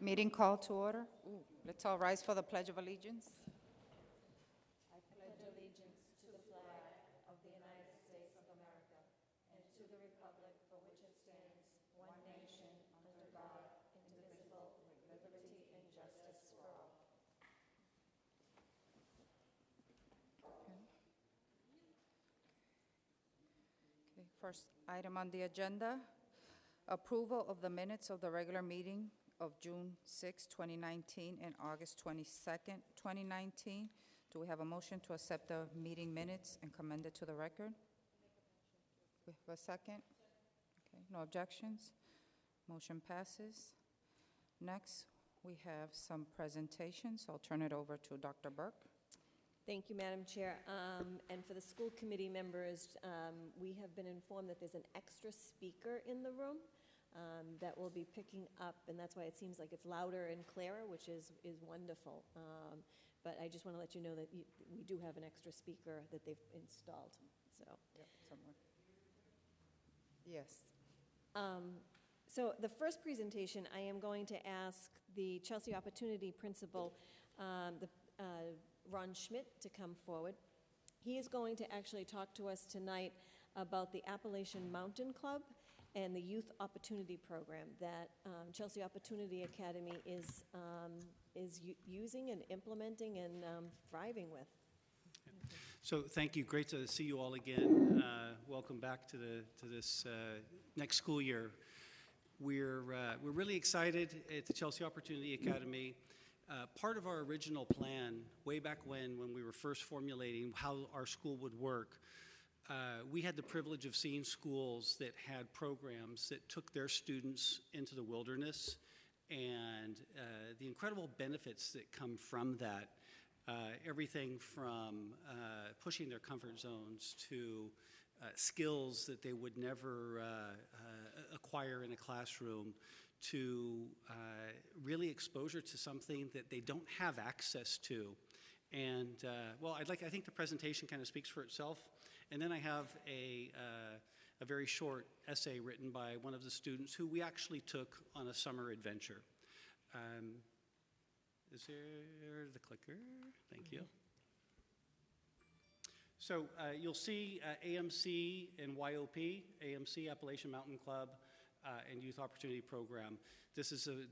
Meeting call to order. Let's all rise for the Pledge of Allegiance. Okay, first item on the agenda, approval of the minutes of the regular meeting of June 6, 2019, and August 22nd, 2019. Do we have a motion to accept the meeting minutes and commend it to the record? We have a second? Okay, no objections? Motion passes. Next, we have some presentations. I'll turn it over to Dr. Burke. Thank you, Madam Chair. And for the school committee members, we have been informed that there's an extra speaker in the room that will be picking up, and that's why it seems like it's louder and clearer, which is wonderful. But I just want to let you know that we do have an extra speaker that they've installed. So, Yep, somewhere. Yes. So the first presentation, I am going to ask the Chelsea Opportunity Principal, Ron Schmidt, to come forward. He is going to actually talk to us tonight about the Appalachian Mountain Club and the Youth Opportunity Program that Chelsea Opportunity Academy is using and implementing and thriving with. So thank you. Great to see you all again. Welcome back to this next school year. We're really excited at the Chelsea Opportunity Academy. Part of our original plan, way back when we were first formulating how our school would work, we had the privilege of seeing schools that had programs that took their students into the wilderness, and the incredible benefits that come from that. Everything from pushing their comfort zones to skills that they would never acquire in a classroom, to really exposure to something that they don't have access to. And well, I think the presentation kind of speaks for itself. And then I have a very short essay written by one of the students who we actually took on a summer adventure. Is there the clicker? Thank you. So you'll see AMC and YOP, AMC, Appalachian Mountain Club, and Youth Opportunity Program.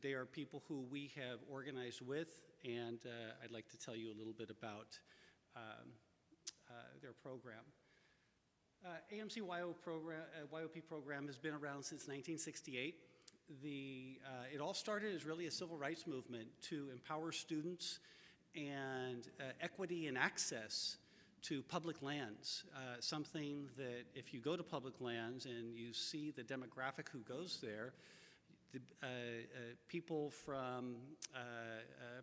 They are people who we have organized with, and I'd like to tell you a little bit about their program. AMC YOP program has been around since 1968. It all started as really a civil rights movement to empower students and equity and access to public lands, something that if you go to public lands and you see the demographic who goes there, people from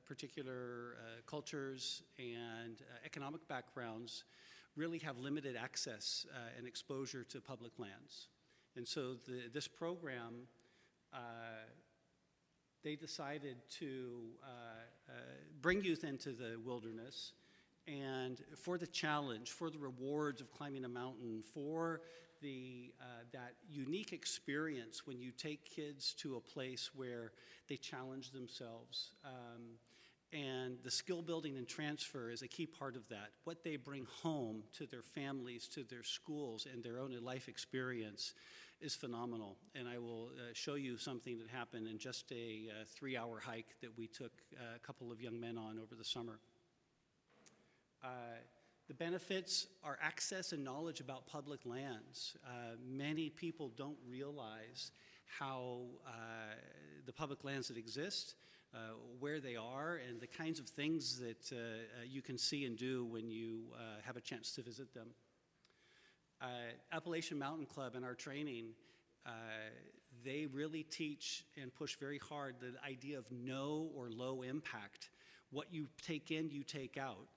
particular cultures and economic backgrounds really have limited access and exposure to public lands. And so this program, they decided to bring youth into the wilderness, and for the challenge, for the rewards of climbing a mountain, for that unique experience when you take kids to a place where they challenge themselves. And the skill building and transfer is a key part of that. What they bring home to their families, to their schools, and their own life experience is phenomenal. And I will show you something that happened in just a 3-hour hike that we took a couple of young men on over the summer. The benefits are access and knowledge about public lands. Many people don't realize how the public lands that exist, where they are, and the kinds of things that you can see and do when you have a chance to visit them. Appalachian Mountain Club and our training, they really teach and push very hard the idea of no or low impact. What you take in, you take out.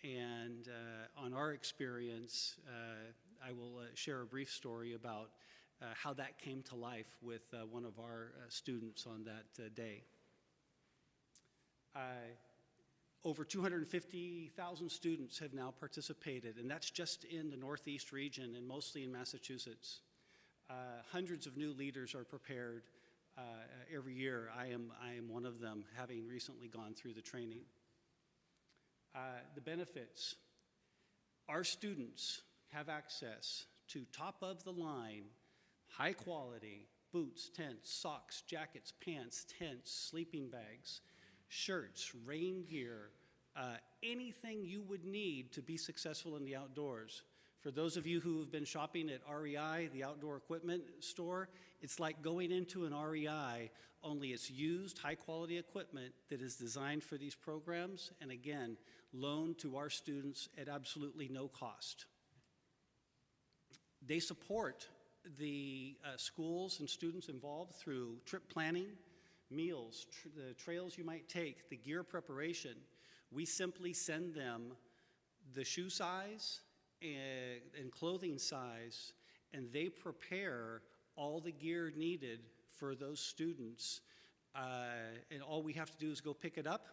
And on our experience, I will share a brief story about how that came to life with one of our students on that day. Over 250,000 students have now participated, and that's just in the Northeast region and mostly in Massachusetts. Hundreds of new leaders are prepared. every year. I am one of them, having recently gone through the training. The benefits. Our students have access to top-of-the-line, high-quality boots, tents, socks, jackets, pants, tents, sleeping bags, shirts, rain gear, anything you would need to be successful in the outdoors. For those of you who have been shopping at REI, the outdoor equipment store, it's like going into an REI, only it's used, high-quality equipment that is designed for these programs, and again, loaned to our students at absolutely no cost. They support the schools and students involved through trip planning, meals, the trails you might take, the gear preparation. We simply send them the shoe size and clothing size, and they prepare all the gear needed for those students. And all we have to do is go pick it up.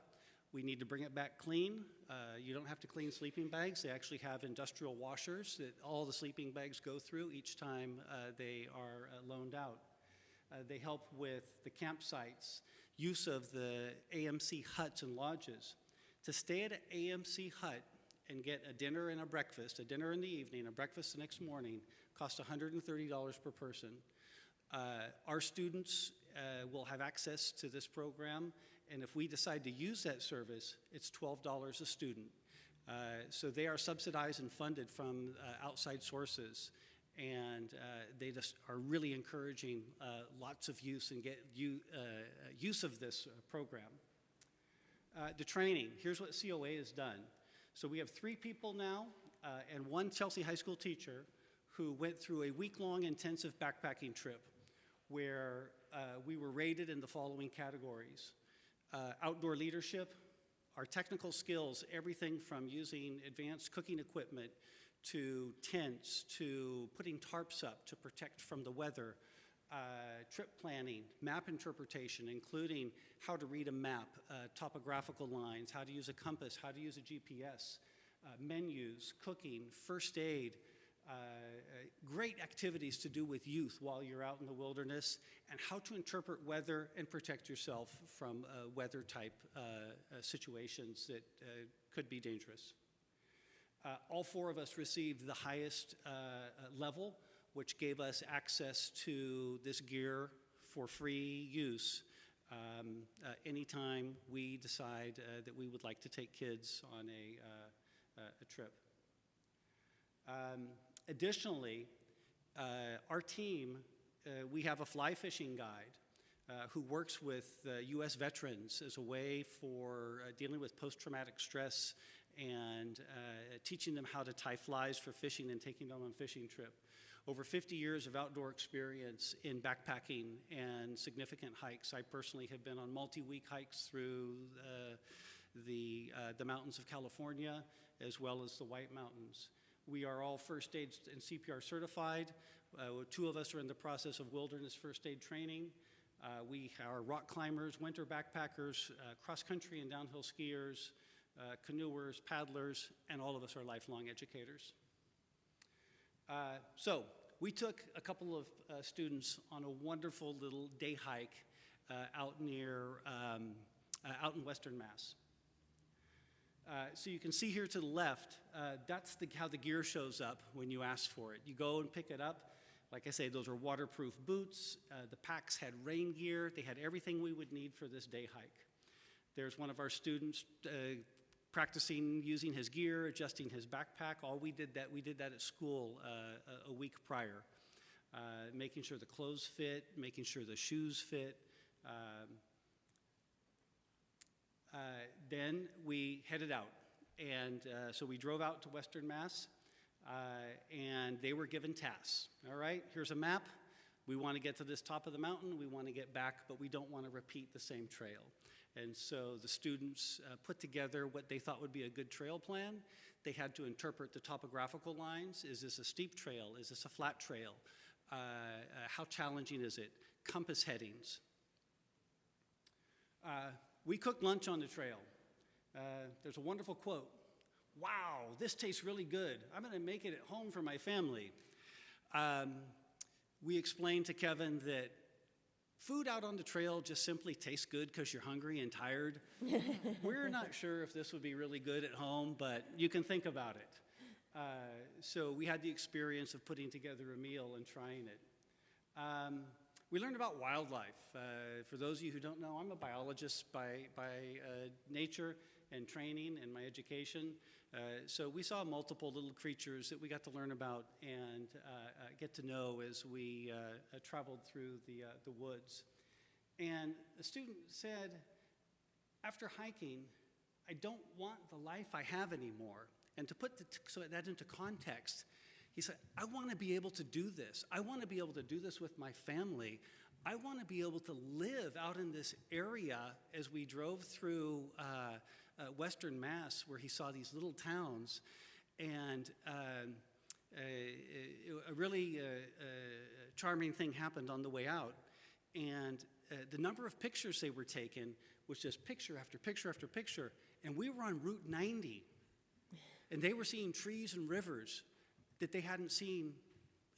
We need to bring it back clean. You don't have to clean sleeping bags. They actually have industrial washers that all the sleeping bags go through each time they are loaned out. They help with the campsites, use of the AMC huts and lodges. To stay at an AMC hut and get a dinner and a breakfast, a dinner in the evening, a breakfast the next morning, costs $130 per person. Our students will have access to this program, and if we decide to use that service, it's $12 a student. So they are subsidized and funded from outside sources, and they just are really encouraging lots of use and get use of this program. The training, here's what COA has done. So we have 3 people now and 1 Chelsea High School teacher who went through a week-long intensive backpacking trip where we were rated in the following categories. Outdoor leadership, our technical skills, everything from using advanced cooking equipment to tents, to putting tarps up to protect from the weather, trip planning, map interpretation, including how to read a map, topographical lines, how to use a compass, how to use a GPS, menus, cooking, first aid, great activities to do with youth while you're out in the wilderness, and how to interpret weather and protect yourself from weather-type situations that could be dangerous. All 4 of us received the highest level, which gave us access to this gear for free use anytime we decide that we would like to take kids on a trip. Additionally, our team, we have a fly fishing guide who works with U.S. veterans as a way for dealing with post-traumatic stress and teaching them how to tie flies for fishing and taking them on a fishing trip. Over 50 years of outdoor experience in backpacking and significant hikes. I personally have been on multi-week hikes through the mountains of California as well as the White Mountains. We are all first aid and CPR certified. 2 of us are in the process of wilderness first aid training. We are rock climbers, winter backpackers, cross-country and downhill skiers, canoers, paddlers, and all of us are lifelong educators. So we took a couple of students on a wonderful little day hike out in Western Mass. So you can see here to the left, that's how the gear shows up when you ask for it. You go and pick it up. Like I say, those are waterproof boots. The packs had rain gear. They had everything we would need for this day hike. There's one of our students practicing using his gear, adjusting his backpack. We did that at school a week prior, making sure the clothes fit, making sure the shoes fit. Then we headed out, and so we drove out to Western Mass, and they were given tasks. All right, here's a map. We want to get to this top of the mountain. We want to get back, but we don't want to repeat the same trail. And so the students put together what they thought would be a good trail plan. They had to interpret the topographical lines. Is this a steep trail? Is this a flat trail? How challenging is it? Compass headings. We cooked lunch on the trail. There's a wonderful quote. Wow, this tastes really good. I'm going to make it at home for my family. We explained to Kevin that Food out on the trail just simply tastes good because you're hungry and tired. We're not sure if this would be really good at home, but you can think about it. So we had the experience of putting together a meal and trying it. We learned about wildlife. For those of you who don't know, I'm a biologist by nature and training and my education. So we saw multiple little creatures that we got to learn about and get to know as we traveled through the woods. And a student said, after hiking, I don't want the life I have anymore. And to put that into context, he said, I want to be able to do this. I want to be able to do this with my family. I want to be able to live out in this area. As we drove through Western Mass, where he saw these little towns, and a really charming thing happened on the way out. And the number of pictures they were taking was just picture after picture after picture. And we were on Route 90, and they were seeing trees and rivers that they hadn't seen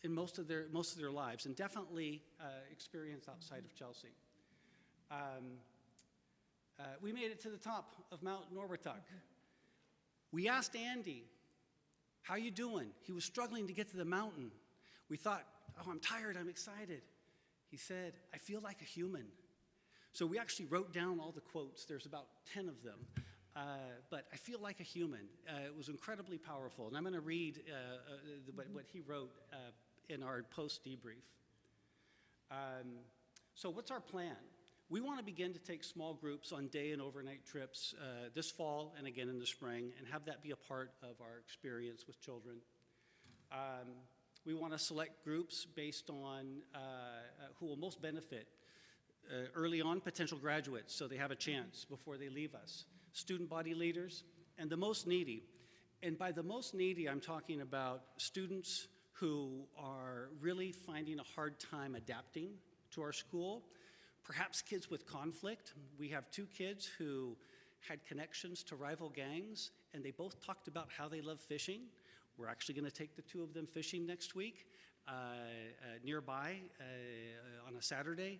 in most of their lives, and definitely experience outside of Chelsea. We made it to the top of Mount Norwottuck. We asked Andy, how you doing? He was struggling to get to the mountain. We thought, oh, I'm tired, I'm excited. He said, I feel like a human. So we actually wrote down all the quotes. There's about 10 of them. But I feel like a human. It was incredibly powerful. And I'm going to read what he wrote in our post-debrief. So what's our plan? We want to begin to take small groups on day and overnight trips this fall and again in the spring, and have that be a part of our experience with children. We want to select groups based on who will most benefit. Early on, potential graduates, so they have a chance before they leave us. Student body leaders, and the most needy. And by the most needy, I'm talking about students who are really finding a hard time adapting to our school. Perhaps kids with conflict. We have 2 kids who had connections to rival gangs, and they both talked about how they love fishing. We're actually going to take the 2 of them fishing next week nearby on a Saturday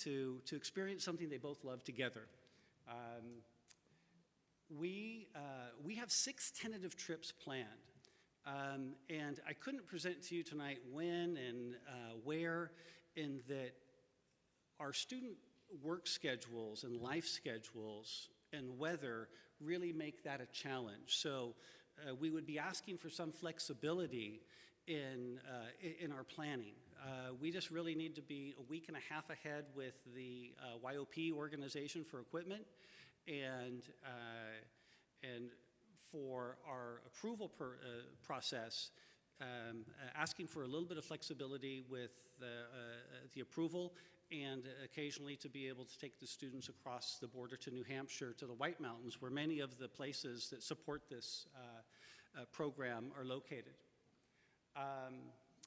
to experience something they both love together. We have 6 tentative trips planned, and I couldn't present to you tonight when and where, in that our student work schedules and life schedules and weather really make that a challenge. So we would be asking for some flexibility in our planning. We just really need to be a week and a half ahead with the YOP organization for equipment, and for our approval process, asking for a little bit of flexibility with the approval, and occasionally to be able to take the students across the border to New Hampshire, to the White Mountains, where many of the places that support this program are located.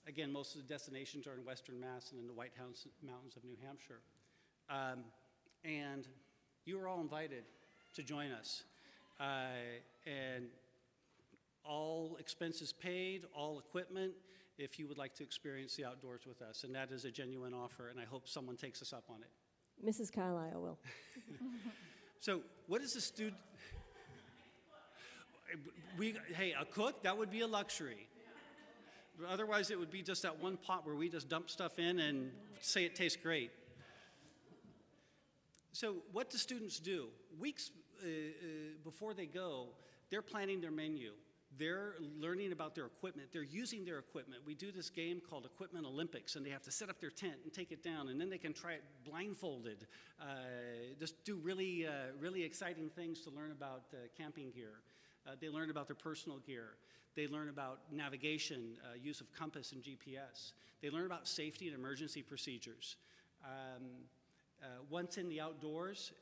Again, most of the destinations are in Western Mass and in the White Mountains of New Hampshire. And you are all invited to join us. And all expenses paid, all equipment, if you would like to experience the outdoors with us. And that is a genuine offer, and I hope someone takes us up on it. Mrs. Carlisle will. So what is the student? Hey, a cook, that would be a luxury. Otherwise, it would be just that one pot where we just dump stuff in and say it tastes great. So what do students do? Weeks before they go, they're planning their menu. They're learning about their equipment. They're using their equipment. We do this game called Equipment Olympics, and they have to set up their tent and take it down, and then they can try it blindfolded. Just do really, really exciting things to learn about camping gear. They learn about their personal gear. They learn about navigation, use of compass and GPS. They learn about safety and emergency procedures. Once in the outdoors,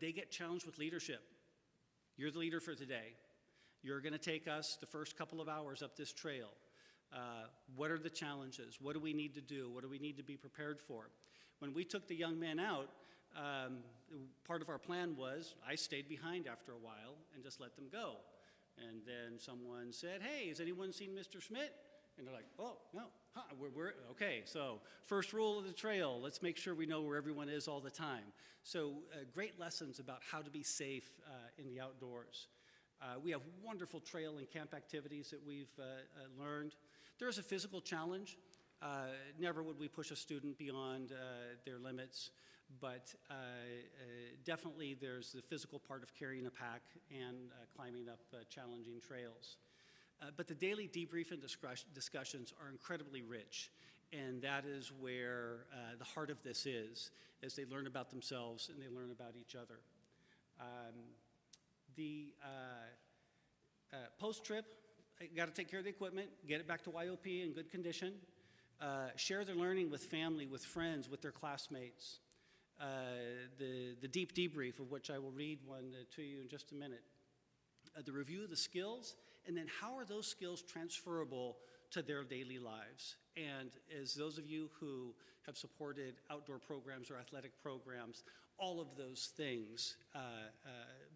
they get challenged with leadership. You're the leader for today. You're going to take us the first couple of hours up this trail. What are the challenges? What do we need to do? What do we need to be prepared for? When we took the young men out, part of our plan was I stayed behind after a while and just let them go. And then someone said, hey, has anyone seen Mr. Schmidt? And they're like, oh, no, okay, so first rule of the trail, let's make sure we know where everyone is all the time. So great lessons about how to be safe in the outdoors. We have wonderful trail and camp activities that we've learned. There's a physical challenge. Never would we push a student beyond their limits, but definitely there's the physical part of carrying a pack and climbing up challenging trails. But the daily debrief and discussions are incredibly rich, and that is where the heart of this is, as they learn about themselves and they learn about each other. The post-trip, got to take care of the equipment, get it back to YOP in good condition, share their learning with family, with friends, with their classmates. The deep debrief, of which I will read one to you in just a minute. The review of the skills, and then how are those skills transferable to their daily lives? And as those of you who have supported outdoor programs or athletic programs, all of those things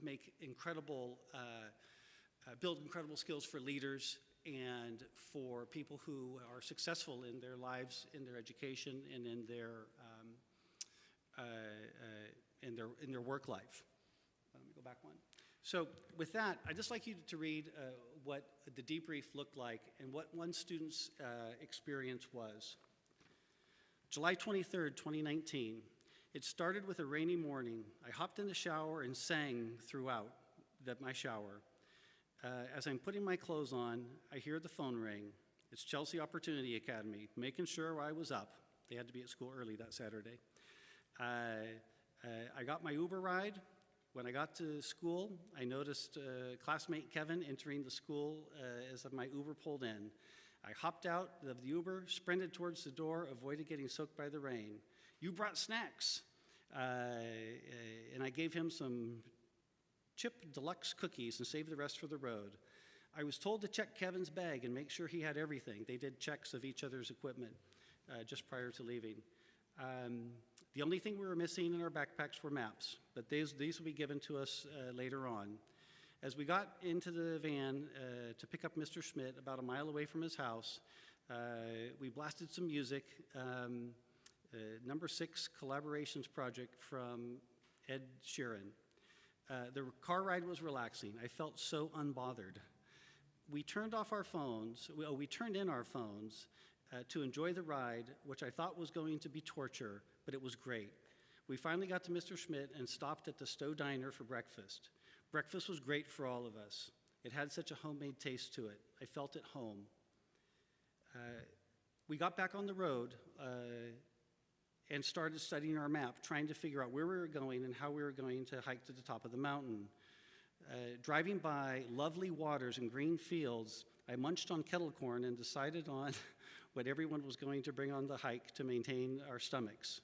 make incredible, build incredible skills for leaders and for people who are successful in their lives, in their education, and in their work life. Let me go back one. So with that, I'd just like you to read what the debrief looked like and what one student's experience was. July 23rd, 2019. It started with a rainy morning. I hopped in the shower and sang throughout my shower. As I'm putting my clothes on, I hear the phone ring. It's Chelsea Opportunity Academy, making sure I was up. They had to be at school early that Saturday. I got my Uber ride. When I got to school, I noticed classmate Kevin entering the school as my Uber pulled in. I hopped out of the Uber, sprinted towards the door, avoided getting soaked by the rain. You brought snacks. And I gave him some Chip Deluxe cookies and saved the rest for the road. I was told to check Kevin's bag and make sure he had everything. They did checks of each other's equipment just prior to leaving. The only thing we were missing in our backpacks were maps, but these will be given to us later on. As we got into the van to pick up Mr. Schmidt about a mile away from his house, we blasted some music, number 6 collaborations project from Ed Sheeran. The car ride was relaxing. I felt so unbothered. We turned off our phones, we turned in our phones to enjoy the ride, which I thought was going to be torture, but it was great. We finally got to Mr. Schmidt and stopped at the Stowe Diner for breakfast. Breakfast was great for all of us. It had such a homemade taste to it. I felt at home. We got back on the road and started studying our map, trying to figure out where we were going and how we were going to hike to the top of the mountain. Driving by lovely waters and green fields, I munched on kettle corn and decided on what everyone was going to bring on the hike to maintain our stomachs.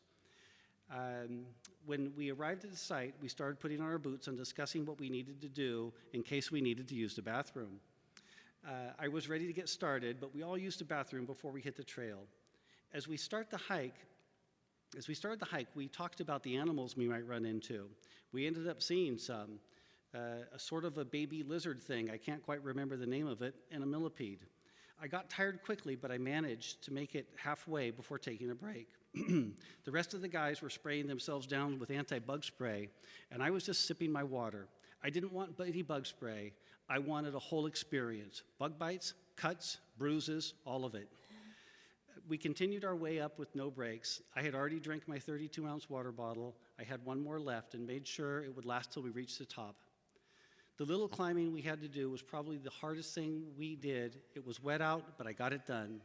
When we arrived at the site, we started putting on our boots and discussing what we needed to do in case we needed to use the bathroom. I was ready to get started, but we all used the bathroom before we hit the trail. As we started the hike, we talked about the animals we might run into. We ended up seeing some, a sort of a baby lizard thing, I can't quite remember the name of it, and a millipede. I got tired quickly, but I managed to make it halfway before taking a break. The rest of the guys were spraying themselves down with anti-bug spray, and I was just sipping my water. I didn't want bitty bug spray. I wanted a whole experience. Bug bites, cuts, bruises, all of it. We continued our way up with no breaks. I had already drank my 32-ounce water bottle. I had one more left and made sure it would last till we reached the top. The little climbing we had to do was probably the hardest thing we did. It was wet out, but I got it done.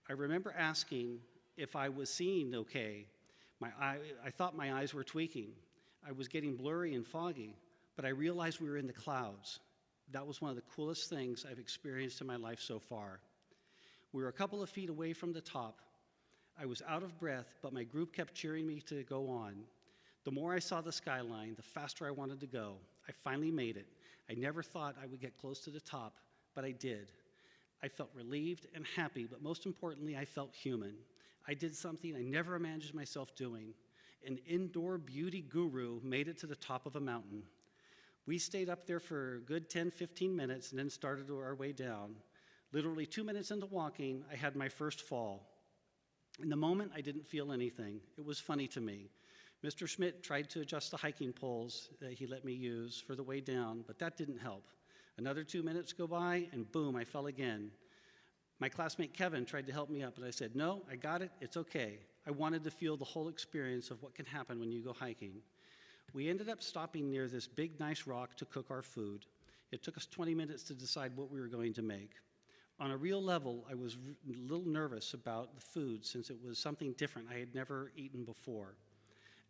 I remember asking if I was seeing okay. I thought my eyes were tweaking. I was getting blurry and foggy, but I realized we were in the clouds. That was one of the coolest things I've experienced in my life so far. We were a couple of feet away from the top. I was out of breath, but my group kept cheering me to go on. The more I saw the skyline, the faster I wanted to go. I finally made it. I never thought I would get close to the top, but I did. I felt relieved and happy, but most importantly, I felt human. I did something I never imagined myself doing. An indoor beauty guru made it to the top of a mountain. We stayed up there for a good 10, 15 minutes and then started our way down. Literally 2 minutes into walking, I had my first fall. In the moment, I didn't feel anything. It was funny to me. Mr. Schmidt tried to adjust the hiking poles that he let me use for the way down, but that didn't help. Another 2 minutes go by, and boom, I fell again. My classmate Kevin tried to help me up, but I said, no, I got it, it's okay. I wanted to feel the whole experience of what can happen when you go hiking. We ended up stopping near this big, nice rock to cook our food. It took us 20 minutes to decide what we were going to make. On a real level, I was a little nervous about the food since it was something different I had never eaten before.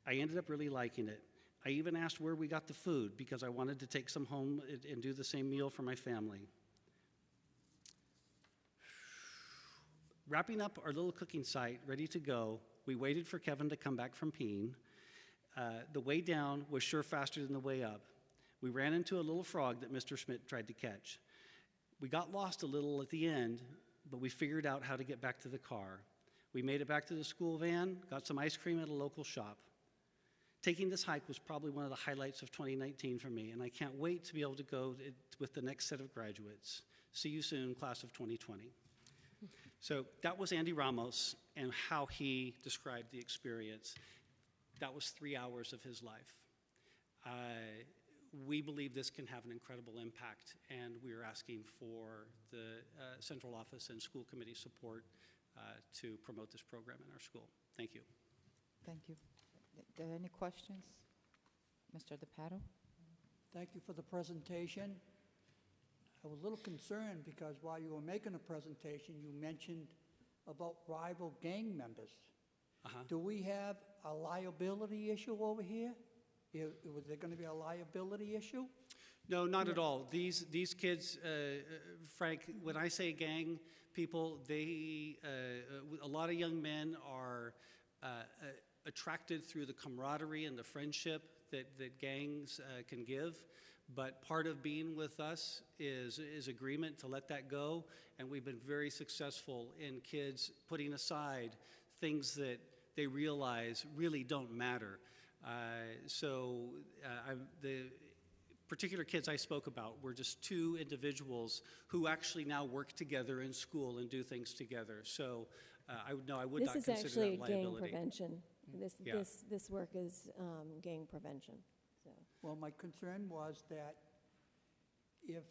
I ended up really liking it. I even asked where we got the food because I wanted to take some home and do the same meal for my family. Wrapping up our little cooking site, ready to go, we waited for Kevin to come back from peeing. The way down was sure faster than the way up. We ran into a little frog that Mr. Schmidt tried to catch. We got lost a little at the end, but we figured out how to get back to the car. We made it back to the school van, got some ice cream at a local shop. Taking this hike was probably one of the highlights of 2019 for me, and I can't wait to be able to go with the next set of graduates. See you soon, class of 2020. So that was Andy Ramos and how he described the experience. That was 3 hours of his life. We believe this can have an incredible impact, and we are asking for the central office and school committee support to promote this program in our school. Thank you. Thank you. Are there any questions? Mr. DePato? Thank you for the presentation. I was a little concerned because while you were making a presentation, you mentioned about rival gang members. Do we have a liability issue over here? Was there going to be a liability issue? No, not at all. These kids, Frank, when I say gang people, a lot of young men are attracted through the camaraderie and the friendship that gangs can give. But part of being with us is agreement to let that go, and we've been very successful in kids putting aside things that they realize really don't matter. The particular kids I spoke about were just two individuals who actually now work together in school and do things together. So I would not consider that liability. This is actually gang prevention. Yeah. This work is gang prevention. So. Well, my concern was that if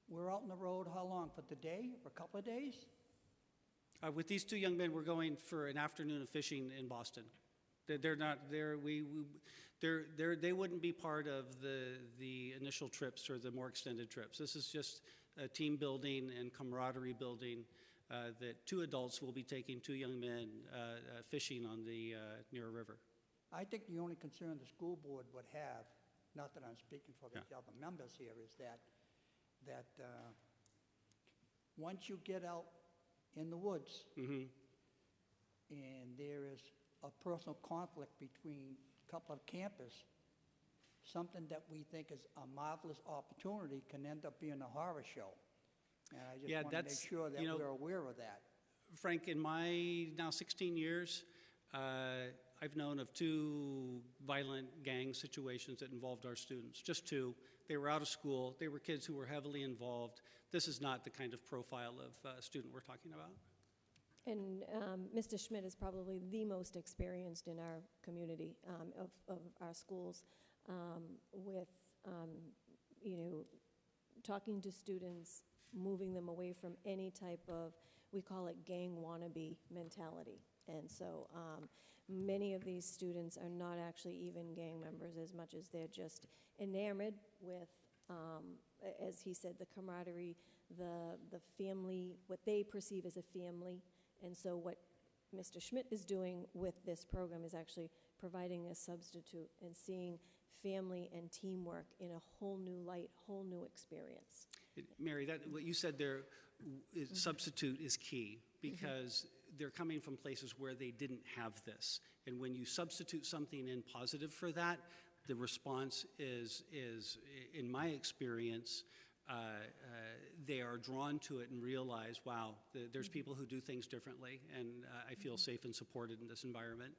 we're out on the road, how long? For the day or a couple of days? With these two young men, we're going for an afternoon of fishing in Boston. They're not there. They wouldn't be part of the initial trips or the more extended trips. This is just team building and camaraderie building. That two adults will be taking two young men fishing on the near a river. I think the only concern the school board would have, not that I'm speaking for the other members here, is that once you get out in the woods and there is a personal conflict between a couple of campers, something that we think is a marvelous opportunity can end up being a horror show. And I just want to make sure that we're aware of that. Frank, in my now 16 years, I've known of two violent gang situations that involved our students, just two. They were out of school. They were kids who were heavily involved. This is not the kind of profile of student we're talking about. And Mr. Schmidt is probably the most experienced in our community of our schools with, talking to students, moving them away from any type of, we call it gang wannabe mentality. And so many of these students are not actually even gang members as much as they're just enamored with, as he said, the camaraderie, the family, what they perceive as a family. And so what Mr. Schmidt is doing with this program is actually providing a substitute and seeing family and teamwork in a whole new light, whole new experience. Mary, what you said there, substitute is key because they're coming from places where they didn't have this. And when you substitute something in positive for that, the response is in my experience, they are drawn to it and realize, wow, there's people who do things differently, and I feel safe and supported in this environment.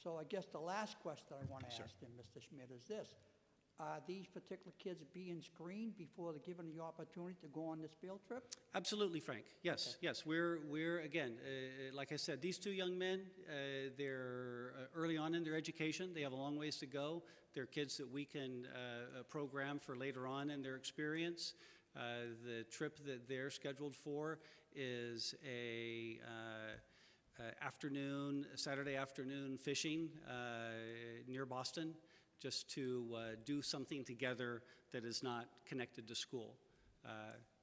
So I guess the last question I want to ask him, Mr. Schmidt, is this. are these particular kids being screened before they're given the opportunity to go on this field trip? Absolutely, Frank. Yes, yes. We're again, like I said, these two young men, they're early on in their education. They have a long ways to go. They're kids that we can program for later on in their experience. The trip that they're scheduled for is a Saturday afternoon fishing near Boston, just to do something together that is not connected to school.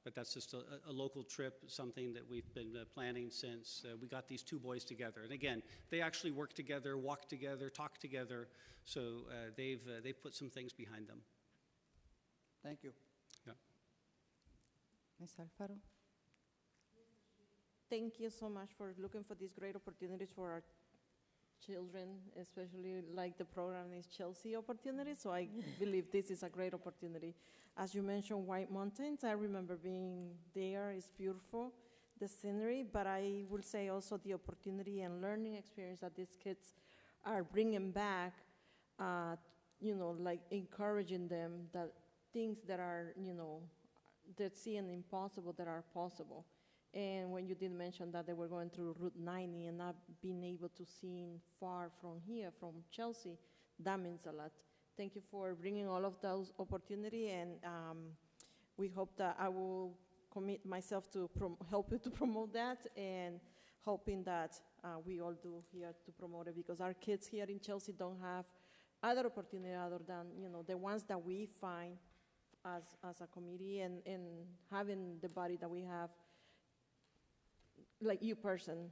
But that's just a local trip, something that we've been planning since we got these two boys together. And again, they actually work together, walk together, talk together, so they've put some things behind them. Thank you. Yeah. Ms. Alfaro? Thank you so much for looking for these great opportunities for our children, especially like the program is Chelsea Opportunity, so I believe this is a great opportunity. As you mentioned, White Mountains, I remember being there. It's beautiful, the scenery, but I will say also the opportunity and learning experience that these kids are bringing back, like encouraging them that things that are, that seem impossible that are possible. And when you did mention that they were going through Route 90 and not being able to see far from here, from Chelsea, that means a lot. Thank you for bringing all of those opportunities, and we hope that I will commit myself to help you to promote that, and hoping that we all do here to promote it, because our kids here in Chelsea don't have other opportunity other than, the ones that we find as a committee, and having the body that we have, like you personally,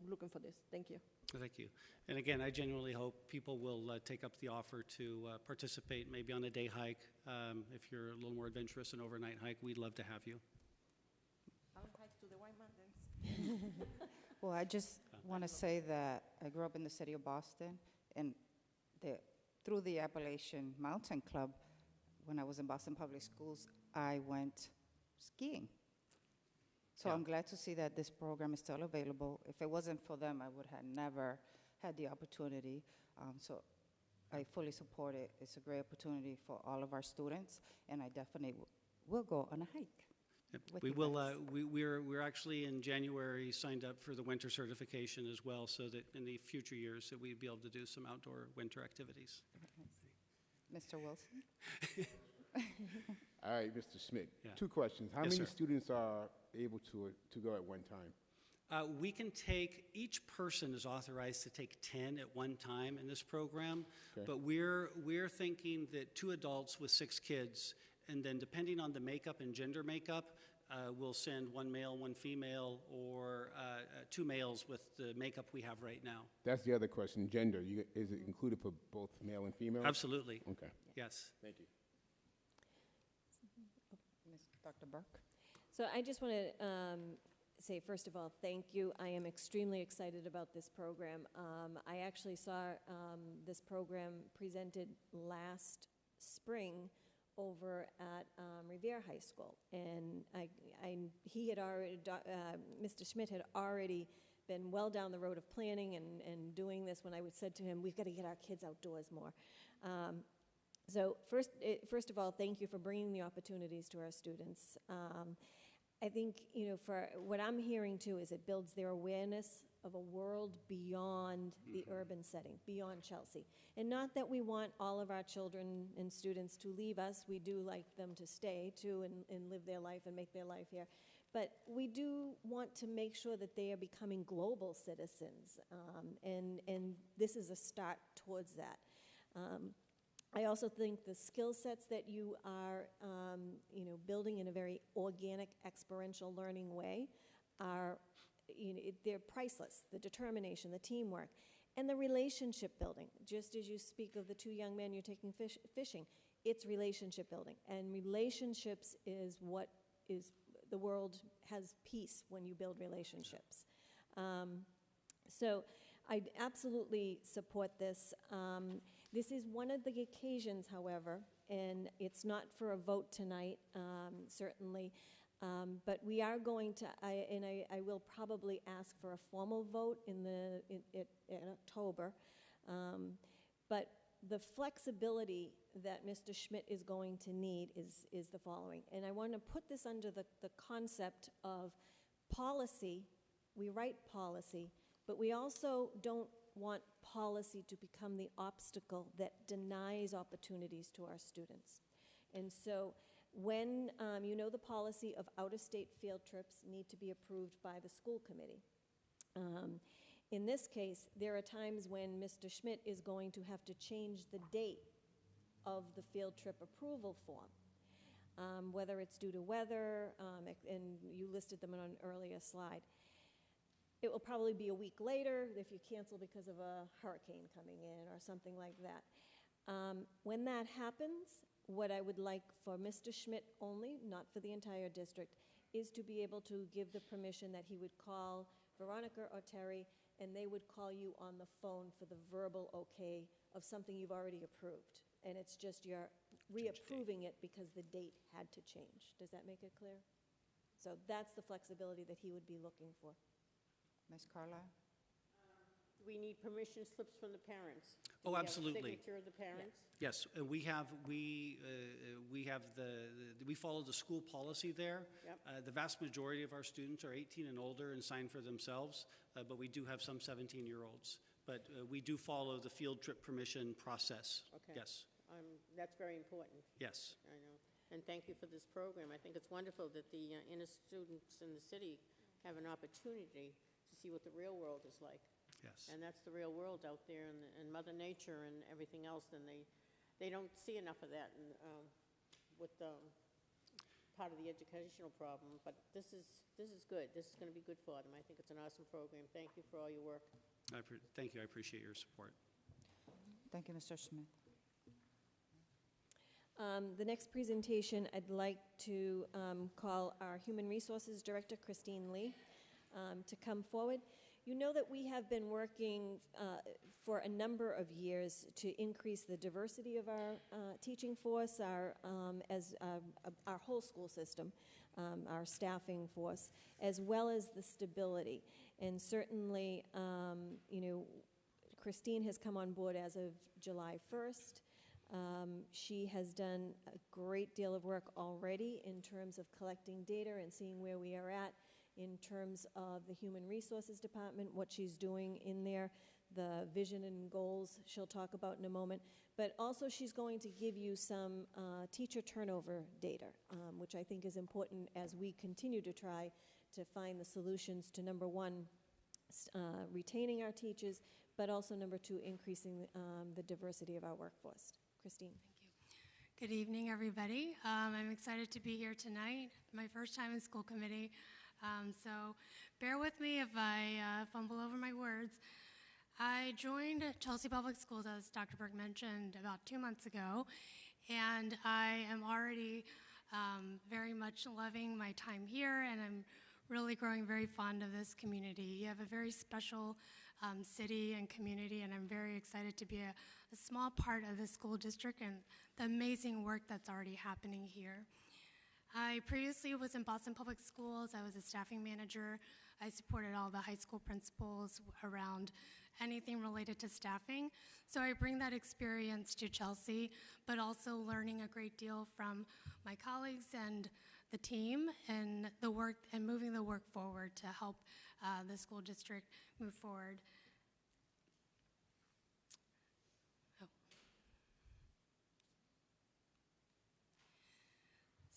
looking for this. Thank you. Thank you. And again, I genuinely hope people will take up the offer to participate maybe on a day hike. If you're a little more adventurous, an overnight hike, we'd love to have you. I'll hike to the White Mountains. Well, I just want to say that I grew up in the city of Boston, and through the Appalachian Mountain Club, when I was in Boston Public Schools, I went skiing. So Yeah. I'm glad to see that this program is still available. If it wasn't for them, I would have never had the opportunity. So I fully support it. It's a great opportunity for all of our students, and I definitely will go on a hike. Yep. with We you will. guys. We're actually in January signed up for the winter certification as well, so that in the future years that we'd be able to do some outdoor winter activities. Mr. Wilson? All right, Mr. Schmidt. Yeah. Two questions. How Yes, many sir. students are able to go at one time? We can take, each person is authorized to take 10 at one time in this program, Okay. but we're thinking that 2 adults with 6 kids, and then depending on the makeup and gender makeup, we'll send 1 male, 1 female, or 2 males with the makeup we have right now. That's the other question, gender. Is it included for both male and female? Absolutely, Okay, yes. thank you. Dr. Burke? So I just want to say, first of all, thank you. I am extremely excited about this program. I actually saw this program presented last spring over at Revere High School, and he had already, Mr. Schmidt had already been well down the road of planning and doing this when I said to him, we've got to get our kids outdoors more. So first of all, thank you for bringing the opportunities to our students. I think, for what I'm hearing too is it builds their awareness of a world beyond the urban setting, beyond Chelsea. And not that we want all of our children and students to leave us. We do like them to stay too and live their life and make their life here. But we do want to make sure that they are becoming global citizens. And this is a start towards that. I also think the skill sets that you are, building in a very organic, experiential learning way are, they're priceless. The determination, the teamwork, and the relationship building. Just as you speak of the 2 young men you're taking fishing, it's relationship building. And relationships is what is, the world has peace when you build relationships. So I absolutely support this. This is one of the occasions, however, and it's not for a vote tonight, certainly, but we are going to, I will probably ask for a formal vote in October. But the flexibility that Mr. Schmidt is going to need is the following. And I want to put this under the concept of policy. We write policy, but we also don't want policy to become the obstacle that denies opportunities to our students. And so when you know the policy of out-of-state field trips need to be approved by the school committee. In this case, there are times when Mr. Schmidt is going to have to change the date of the field trip approval form, whether it's due to weather, and you listed them on an earlier slide. It will probably be a week later if you cancel because of a hurricane coming in or something like that. When that happens, what I would like for Mr. Schmidt only, not for the entire district, is to be able to give the permission that he would call Veronica or Terry, and they would call you on the phone for the verbal okay of something you've already approved. And it's just you're reapproving it because the date had to change. Does that make it clear? So that's the flexibility that he would be looking for. Ms. Carlisle? We need permission slips from the parents. Oh, absolutely. Do we have a signature of the parents? Yes, we follow the school policy there. Yep. The vast majority of our students are 18 and older and sign for themselves, but we do have some 17-year-olds. But we do follow the field trip permission process. Okay. Yes, That's very important, yes. I know. And thank you for this program. I think it's wonderful that the inner students in the city have an opportunity to see what the real world is like. Yes. And that's the real world out there, and Mother Nature and everything else, and they don't see enough of that with part of the educational problem. But this is good. This is going to be good for them. I think it's an awesome program. Thank you for all your work. Thank you. I appreciate your support. Thank you, Mr. Schmidt. The next presentation, I'd like to call our Human Resources Director, Christine Lee, to come forward. You know that we have been working for a number of years to increase the diversity of our teaching force, our whole school system, our staffing force, as well as the stability. And certainly, Christine has come on board as of July 1st. She has done a great deal of work already in terms of collecting data and seeing where we are at in terms of the Human Resources Department, what she's doing in there, the vision and goals she'll talk about in a moment. But also she's going to give you some teacher turnover data, which I think is important as we continue to try to find the solutions to, number one, retaining our teachers, but also, number two, increasing the diversity of our workforce. Christine. Thank you. Good evening, everybody. I'm excited to be here tonight, my first time in school committee. So bear with me if I fumble over my words. I joined Chelsea Public Schools, as Dr. Burke mentioned, about 2 months ago, and I am already very much loving my time here, and I'm really growing very fond of this community. You have a very special city and community, and I'm very excited to be a small part of the school district and the amazing work that's already happening here. I previously was in Boston Public Schools. I was a staffing manager. I supported all the high school principals around anything related to staffing. So I bring that experience to Chelsea, but also learning a great deal from my colleagues and the team and the work and moving the work forward to help the school district move forward.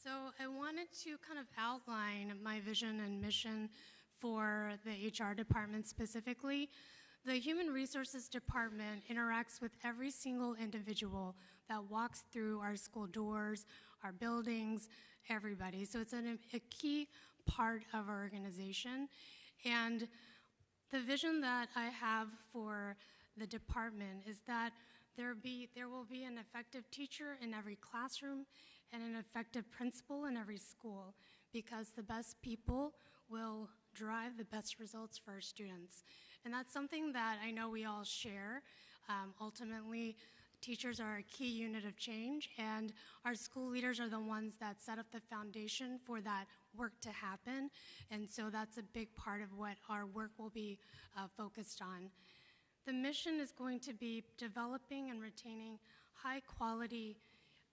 So I wanted to kind of outline my vision and mission for the HR department specifically. The Human Resources Department interacts with every single individual that walks through our school doors, our buildings, everybody. So it's a key part of our organization. And the vision that I have for the department is that there will be an effective teacher in every classroom and an effective principal in every school, because the best people will drive the best results for our students. And that's something that I know we all share. Ultimately, teachers are a key unit of change, and our school leaders are the ones that set up the foundation for that work to happen. And so that's a big part of what our work will be focused on. The mission is going to be developing and retaining high-quality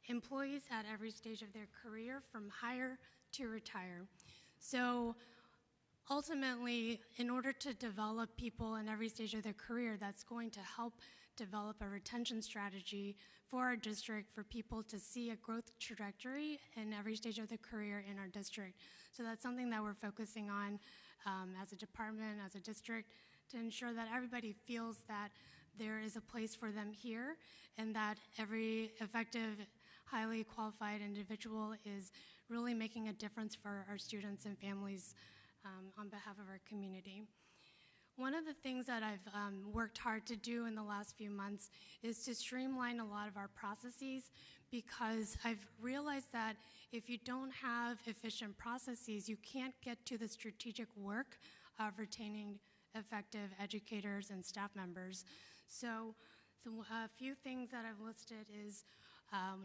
employees at every stage of their career, from hire to retire. So ultimately, in order to develop people in every stage of their career, that's going to help develop a retention strategy for our district, for people to see a growth trajectory in every stage of their career in our district. So that's something that we're focusing on as a department, as a district, to ensure that everybody feels that there is a place for them here, and that every effective, highly qualified individual is really making a difference for our students and families on behalf of our community. One of the things that I've worked hard to do in the last few months is to streamline a lot of our processes, because I've realized that if you don't have efficient processes, you can't get to the strategic work of retaining effective educators and staff members. So a few things that I've listed is,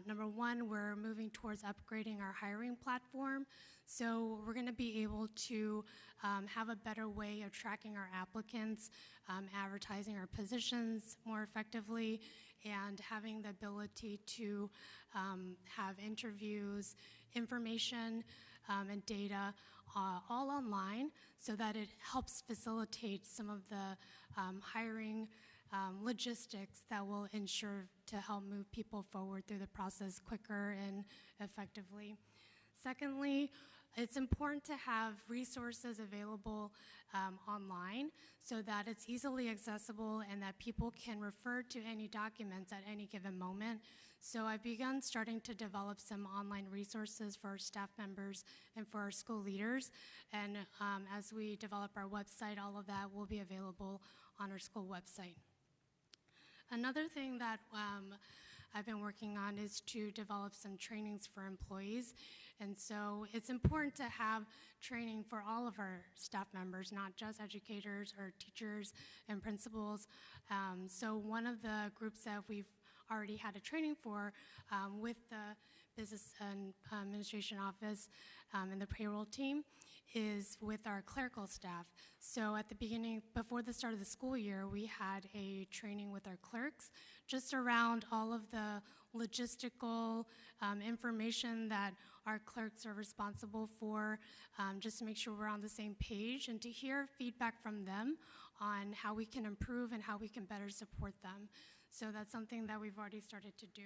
number one, we're moving towards upgrading our hiring platform. So we're going to be able to have a better way of tracking our applicants, advertising our positions more effectively, and having the ability to have interviews, information, and data all online, so that it helps facilitate some of the hiring logistics that will ensure to help move people forward through the process quicker and effectively. Secondly, it's important to have resources available online, so that it's easily accessible and that people can refer to any documents at any given moment. So I've begun starting to develop some online resources for our staff members and for our school leaders. And as we develop our website, all of that will be available on our school website. Another thing that I've been working on is to develop some trainings for employees. And so it's important to have training for all of our staff members, not just educators or teachers and principals. So one of the groups that we've already had a training for with the Business and Administration Office and the payroll team is with our clerical staff. So at the beginning, before the start of the school year, we had a training with our clerks just around all of the logistical information that our clerks are responsible for, just to make sure we're on the same page and to hear feedback from them on how we can improve and how we can better support them. So that's something that we've already started to do.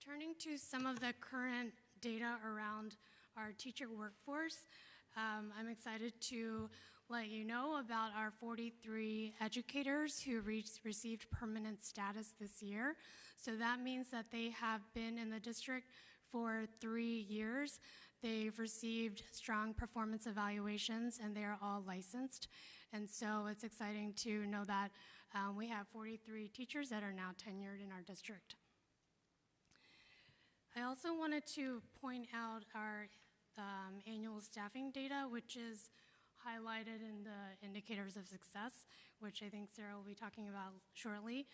Turning to some of the current data around our teacher workforce, I'm excited to let you know about our 43 educators who received permanent status this year. So that means that they have been in the district for 3 years. They've received strong performance evaluations, and they are all licensed. And so it's exciting to know that we have 43 teachers that are now tenured in our district. I also wanted to point out our annual staffing data, which is highlighted in the indicators of success, which I think Sarah will be talking about shortly.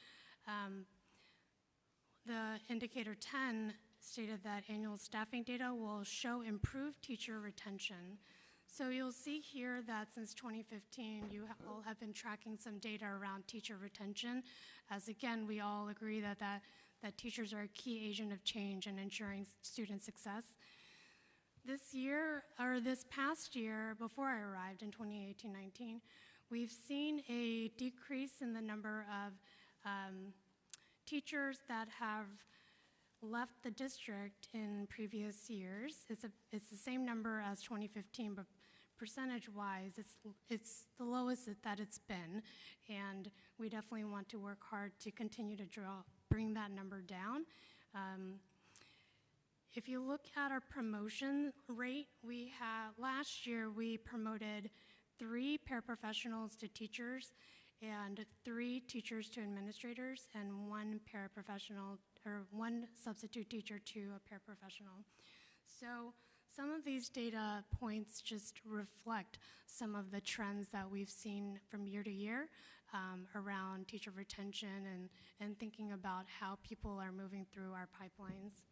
The indicator 10 stated that annual staffing data will show improved teacher retention. So you'll see here that since 2015, you all have been tracking some data around teacher retention, as again, we all agree that teachers are a key agent of change in ensuring student success. This year, or this past year, before I arrived in 2018-19, we've seen a decrease in the number of teachers that have left the district in previous years. It's the same number as 2015, but percentage-wise, it's the lowest that it's been, and we definitely want to work hard to continue to bring that number down. If you look at our promotion rate, last year we promoted 3 paraprofessionals to teachers and 3 teachers to administrators and 1 paraprofessional or 1 substitute teacher to a paraprofessional. So some of these data points just reflect some of the trends that we've seen from year to year around teacher retention and thinking about how people are moving through our pipelines.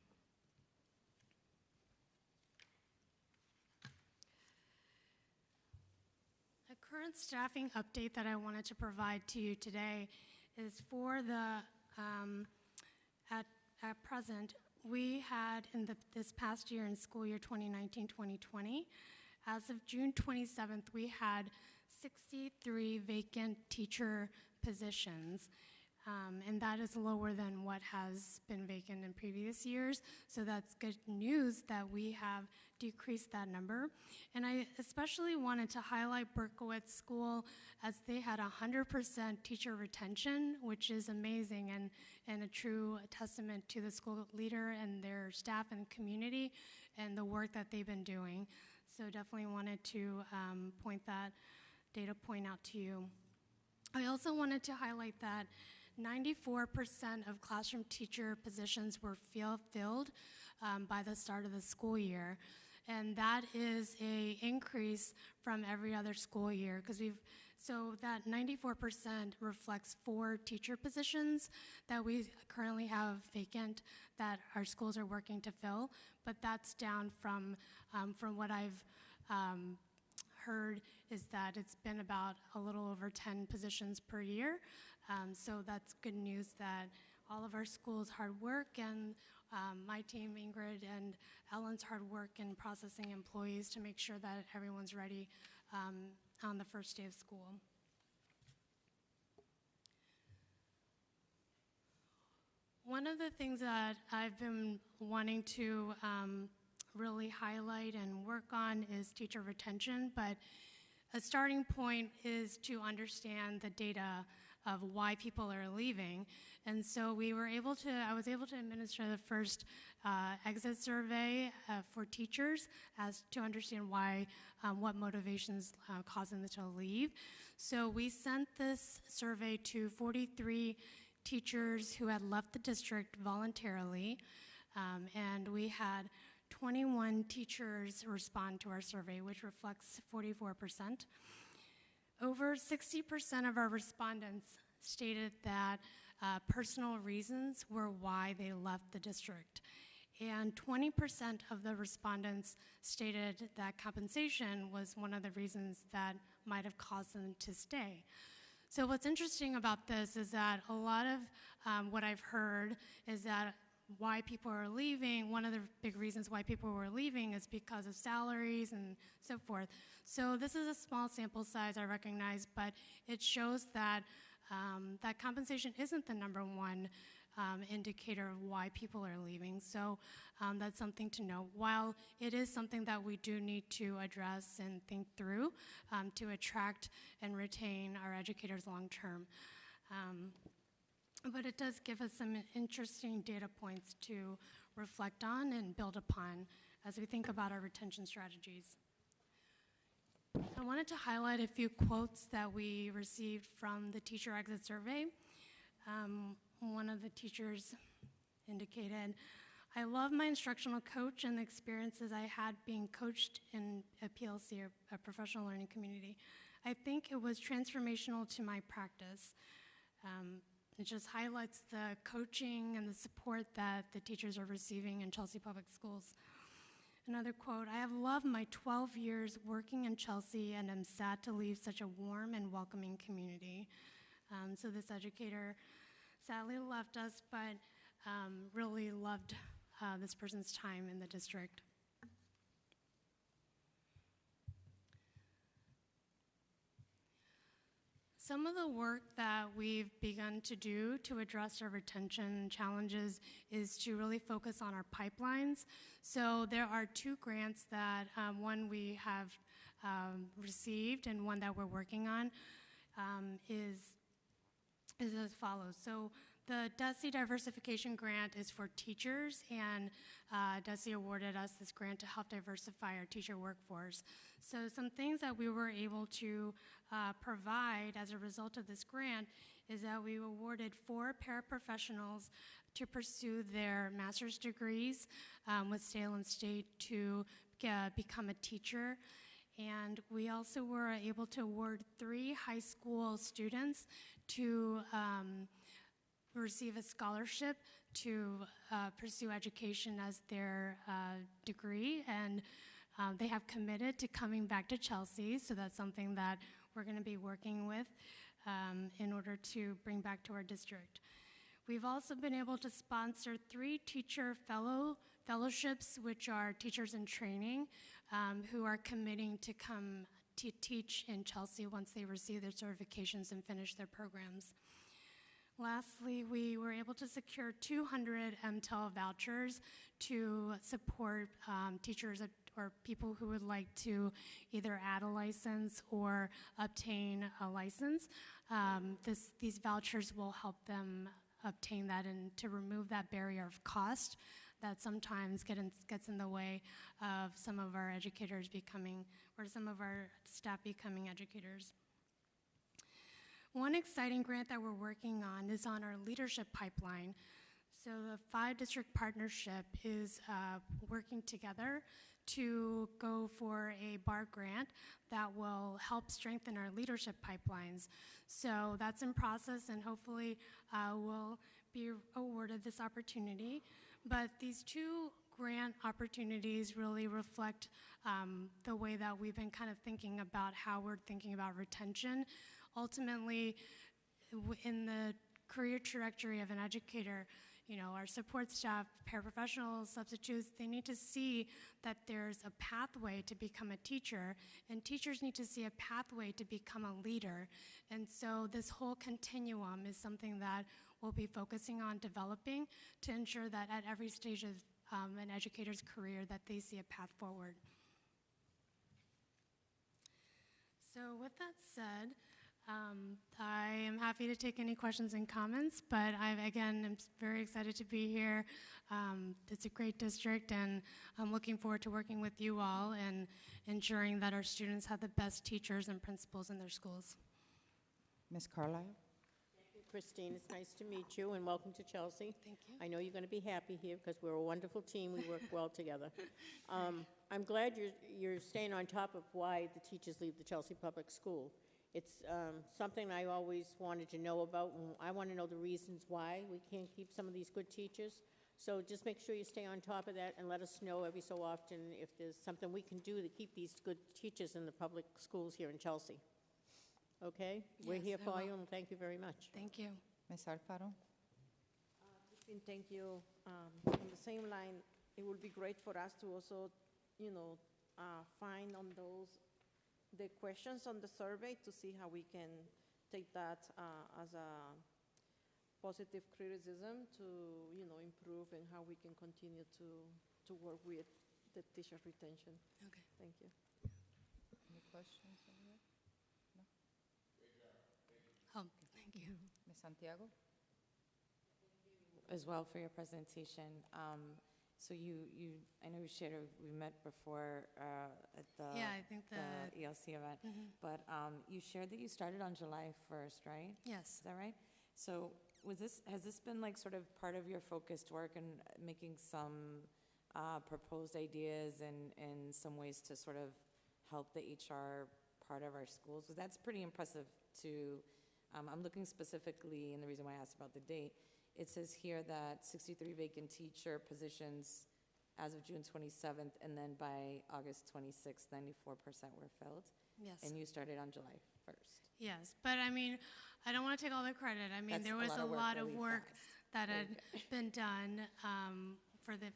A current staffing update that I wanted to provide to you today is for the, at present, we had this past year in school year 2019-2020, as of June 27th, we had 63 vacant teacher positions. And that is lower than what has been vacant in previous years. So that's good news that we have decreased that number. And I especially wanted to highlight Berkowitz School as they had 100% teacher retention, which is amazing and a true testament to the school leader and their staff and community and the work that they've been doing. So definitely wanted to point that data point out to you. I also wanted to highlight that 94% of classroom teacher positions were filled by the start of the school year. And that is an increase from every other school year because so that 94% reflects 4 teacher positions that we currently have vacant that our schools are working to fill, but that's down from what I've heard is that it's been about a little over 10 positions per year. So that's good news that all of our schools' hard work and my team, Ingrid and Ellen's hard work in processing employees to make sure that everyone's ready on the first day of school. One of the things that I've been wanting to really highlight and work on is teacher retention, but a starting point is to understand the data of why people are leaving. And so I was able to administer the first exit survey for teachers as to understand why, what motivations cause them to leave. So we sent this survey to 43 teachers who had left the district voluntarily, and we had 21 teachers respond to our survey, which reflects 44%. Over 60% of our respondents stated that personal reasons were why they left the district. And 20% of the respondents stated that compensation was one of the reasons that might have caused them to stay. So what's interesting about this is that a lot of what I've heard is that why people are leaving, one of the big reasons why people were leaving is because of salaries and so forth. So this is a small sample size, I recognize, but it shows that that compensation isn't the number one indicator of why people are leaving. So that's something to know. While it is something that we do need to address and think through to attract and retain our educators long term. But it does give us some interesting data points to reflect on and build upon as we think about our retention strategies. I wanted to highlight a few quotes that we received from the teacher exit survey. One of the teachers indicated, "I love my instructional coach and the experiences I had being coached in a PLC, or a professional learning community. I think it was transformational to my practice." It just highlights the coaching and the support that the teachers are receiving in Chelsea Public Schools. Another quote, "I have loved my 12 years working in Chelsea and am sad to leave such a warm and welcoming community." So this educator sadly left us, but really loved this person's time in the district. Some of the work that we've begun to do to address our retention challenges is to really focus on our pipelines. So there are 2 grants that one we have received and one that we're working on is as follows. So the DESE Diversification Grant is for teachers, and DESE awarded us this grant to help diversify our teacher workforce. So some things that we were able to provide as a result of this grant is that we awarded 4 paraprofessionals to pursue their master's degrees with Salem State to become a teacher. And we also were able to award 3 high school students to receive a scholarship to pursue education as their degree, and they have committed to coming back to Chelsea, so that's something that we're going to be working with in order to bring back to our district. We've also been able to sponsor 3 teacher fellowships, which are teachers in training who are committing to come to teach in Chelsea once they receive their certifications and finish their programs. Lastly, we were able to secure 200 MTEL vouchers to support teachers or people who would like to either add a license or obtain a license. These vouchers will help them obtain that and to remove that barrier of cost that sometimes gets in the way of some of our educators becoming, or some of our staff becoming educators. One exciting grant that we're working on is on our leadership pipeline. So the 5-district partnership is working together to go for a BART grant that will help strengthen our leadership pipelines. So that's in process, and hopefully we'll be awarded this opportunity. But these 2 grant opportunities really reflect the way that we've been kind of thinking about how we're thinking about retention. Ultimately, in the career trajectory of an educator, you know, our support staff, paraprofessionals, substitutes, they need to see that there's a pathway to become a teacher, and teachers need to see a pathway to become a leader. And so this whole continuum is something that we'll be focusing on developing to ensure that at every stage of an educator's career that they see a path forward. So with that said, I am happy to take any questions and comments, but again, I'm very excited to be here. It's a great district, and I'm looking forward to working with you all and ensuring that our students have the best teachers and principals in their schools. Ms. Carlisle? Thank you, Christine. It's nice to meet you, and welcome to Chelsea. Thank you. I know you're going to be happy here because we're a wonderful team. We work well together. I'm glad you're staying on top of why the teachers leave the Chelsea Public School. It's something I always wanted to know about, and I want to know the reasons why we can't keep some of these good teachers. So just make sure you stay on top of that and let us know every so often if there's something we can do to keep these good teachers in the public schools here in Chelsea. Okay? We're Yes, here I for will. you, and thank you very much. Thank you. Ms. Alfaro? Christine, thank you. On the same line, it would be great for us to also, find on the questions on the survey to see how we can take that as a positive criticism to, improve, and how we can continue to work with the teacher retention. Okay. Thank you. Any questions over here? Oh, thank you. Ms. Santiago? As well for your presentation. So I know you shared, we met before at the Yeah, I think the ELC event, but you shared that you started on July 1st, right? Yes. Is that right? So has this been like sort of part of your focused work and making some proposed ideas and some ways to sort of help the HR part of our schools? Because that's pretty impressive to, I'm looking specifically, and the reason why I asked about the date, it says here that 63 vacant teacher positions as of June 27th, and then by August 26th, 94% were filled. Yes. And you started on July 1st. Yes, but I mean, I don't want to take all the credit. I mean, That's there was a lot of really work fast. that Very had been done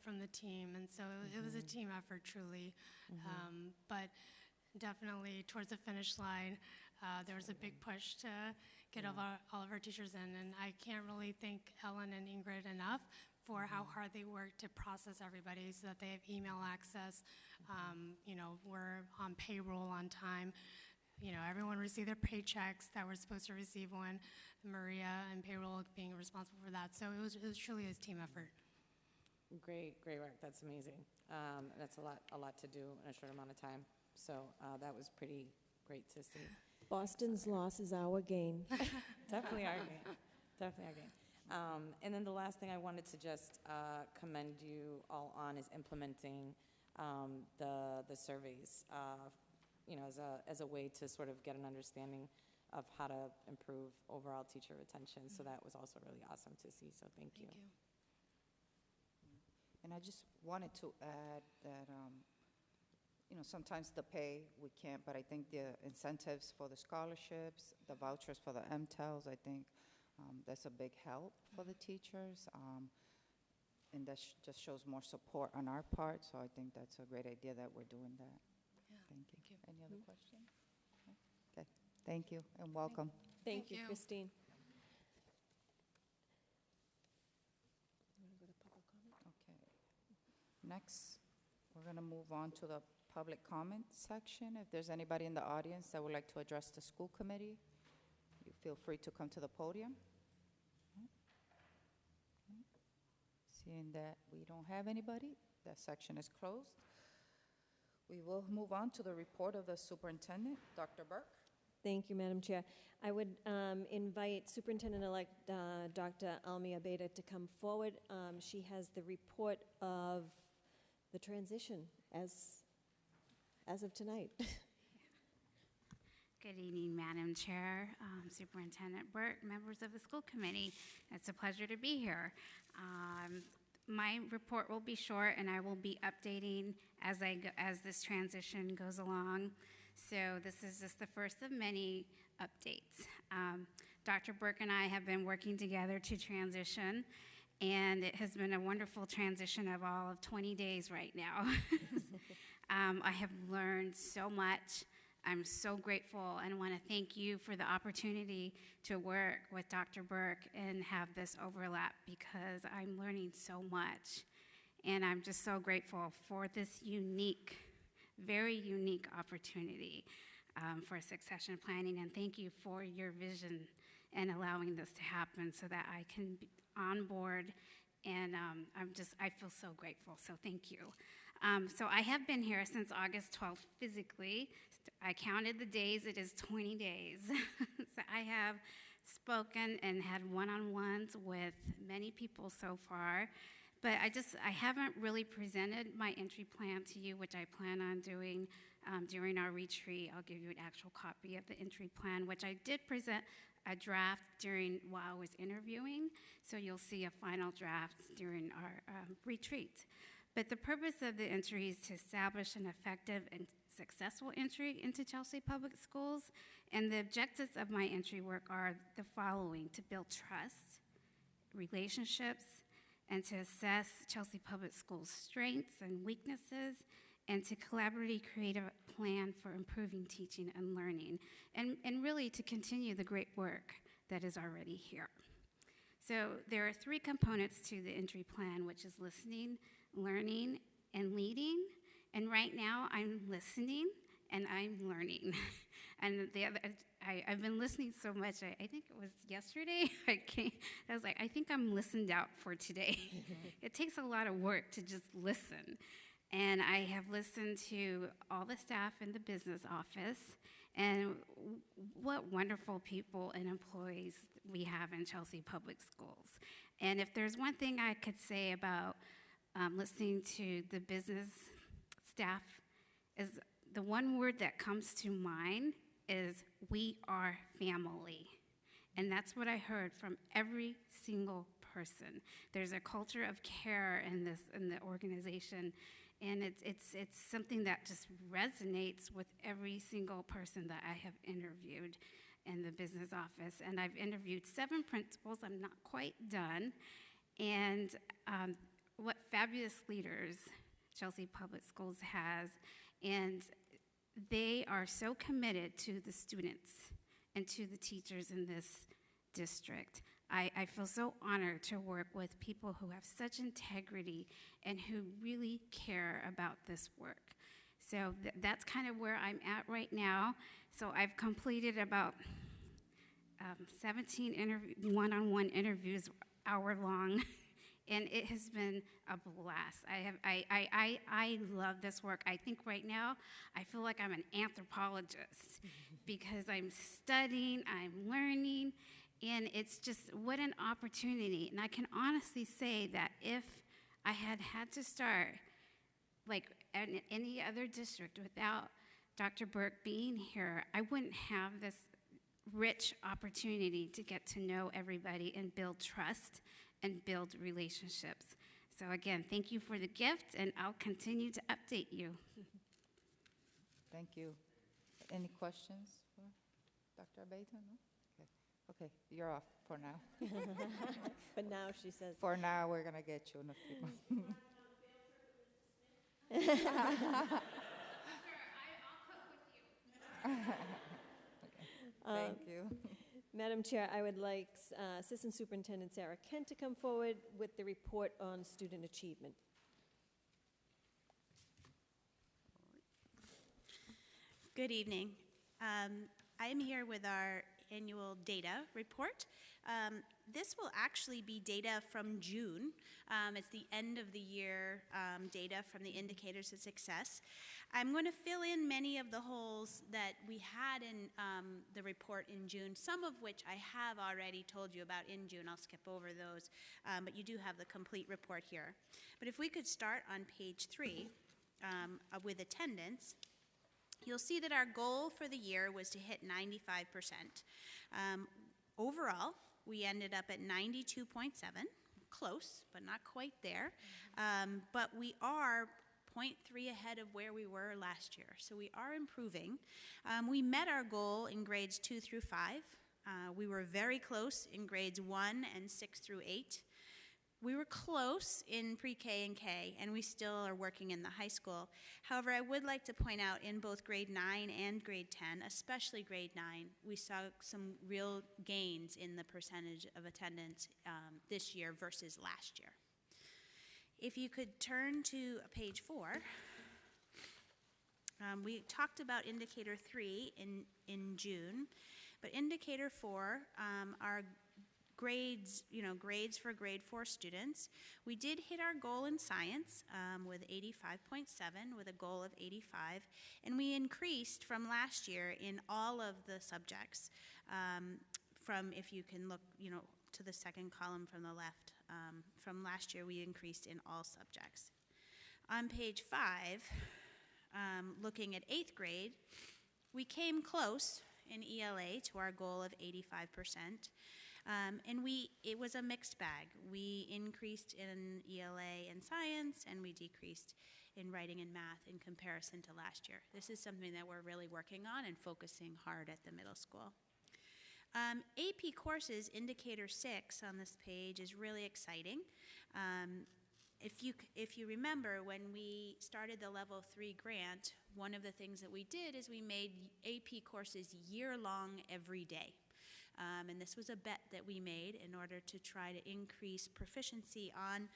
from the team, and so it was a team effort, truly. But definitely towards the finish line, there was a big push to get all of our teachers in, and I can't really thank Ellen and Ingrid enough for how hard they worked to process everybody so that they have email access. We're on payroll on time. Everyone received their paychecks that were supposed to receive one. Maria and payroll being responsible for that. So it was truly a team effort. Great work. That's amazing. That's a lot to do in a short amount of time. So that was pretty great to see. Boston's loss is our gain. Definitely our gain. Definitely our gain. And then the last thing I wanted to just commend you all on is implementing the surveys, as a way to sort of get an understanding of how to improve overall teacher retention. So that was also really awesome to see. So thank you. Thank you. And I just wanted to add that sometimes the pay, we can't, but I think the incentives for the scholarships, the vouchers for the MTELs, I think that's a big help for the teachers. And that just shows more support on our part, so I think that's a great idea that we're doing that. Thank you. Any other questions? No? Okay, thank you, and welcome. Thank you, you. Christine. Okay. Next, we're going to move on to the public comment section. If there's anybody in the audience that would like to address the school committee, you feel free to come to the podium. Seeing that we don't have anybody, that section is closed. We will move on to the report of the superintendent, Dr. Burke. Thank you, Madam Chair. I would invite Superintendent-elect Dr. Almi Abeda to come forward. She has the report of the transition as of tonight. Good evening, Madam Chair, Superintendent Burke, members of the school committee. It's a pleasure to be here. My report will be short, and I will be updating as this transition goes along. So this is just the first of many updates. Dr. Burke and I have been working together to transition, and it has been a wonderful transition of all of 20 days right now. I have learned so much. I'm so grateful and want to thank you for the opportunity to work with Dr. Burke and have this overlap, because I'm learning so much. And I'm just so grateful for this unique, very unique opportunity for succession planning. And thank you for your vision and allowing this to happen so that I can be on board. And I feel so grateful. So thank you. So I have been here since August 12th physically. I counted the days. It is 20 days. So I have spoken and had one-on-ones with many people so far. But I haven't really presented my entry plan to you, which I plan on doing during our retreat. I'll give you an actual copy of the entry plan, which I did present a draft while I was interviewing. So you'll see a final draft during our retreat. But the purpose of the entry is to establish an effective and successful entry into Chelsea Public Schools. And the objectives of my entry work are the following: to build trust, relationships, and to assess Chelsea Public Schools' strengths and weaknesses, and to collaboratively create a plan for improving teaching and learning, and really to continue the great work that is already here. So there are 3 components to the entry plan, which is listening, learning, and leading. And right now I'm listening and I'm learning. And I've been listening so much, I think it was yesterday, I was like, I think I'm listened out for today. It takes a lot of work to just listen. And I have listened to all the staff in the business office, and what wonderful people and employees we have in Chelsea Public Schools. And if there's one thing I could say about listening to the business staff, is the one word that comes to mind is we are family. And that's what I heard from every single person. There's a culture of care in the organization, and it's something that just resonates with every single person that I have interviewed in the business office. And I've interviewed 7 principals. I'm not quite done. And what fabulous leaders Chelsea Public Schools has, and they are so committed to the students and to the teachers in this district. I feel so honored to work with people who have such integrity and who really care about this work. So that's kind of where I'm at right now. So I've completed about 17 one-on-one interviews, hour-long, and it has been a blast. I love this work. I think right now I feel like I'm an anthropologist because I'm studying, I'm learning, and it's just what an opportunity. And I can honestly say that if I had to start like in any other district without Dr. Burke being here, I wouldn't have this rich opportunity to get to know everybody and build trust and build relationships. So again, thank you for the gift, and I'll continue to update you. thank you. Any questions for Dr. Abeyta? No? Okay. Okay, you're off for now. But now she says, For now, we're gonna get you in a few months. Thank you. Madam Chair, I would like Assistant Superintendent Sarah Kent to come forward with the report on student achievement. Good evening. I am here with our annual data report. This will actually be data from June. It's the end of the year data from the indicators of success. I'm going to fill in many of the holes that we had in the report in June, some of which I have already told you about in June. I'll skip over those, but you do have the complete report here. But if we could start on page 3 with attendance, you'll see that our goal for the year was to hit 95%. Overall, we ended up at 92.7, close, but not quite there. But we are 0.3 ahead of where we were last year, so we are improving. We met our goal in grades 2 through 5. We were very close in grades 1 and 6 through 8. We were close in pre-K and K, and we still are working in the high school. However, I would like to point out in both grade 9 and grade 10, especially grade 9, we saw some real gains in the percentage of attendance this year versus last year. If you could turn to page 4, we talked about indicator 3 in June, but indicator 4 are grades, grades for grade 4 students. We did hit our goal in science with 85.7 with a goal of 85, and we increased from last year in all of the subjects. From, if you can look, to the second column from the left, from last year we increased in all subjects. On page 5, looking at 8th grade, we came close in ELA to our goal of 85%. And it was a mixed bag. We increased in ELA and science, and we decreased in writing and math in comparison to last year. This is something that we're really working on and focusing hard at the middle school. AP courses, indicator 6 on this page is really exciting. If you remember, when we started the level 3 grant, one of the things that we did is we made AP courses year-long every day. And this was a bet that we made in order to try to increase proficiency on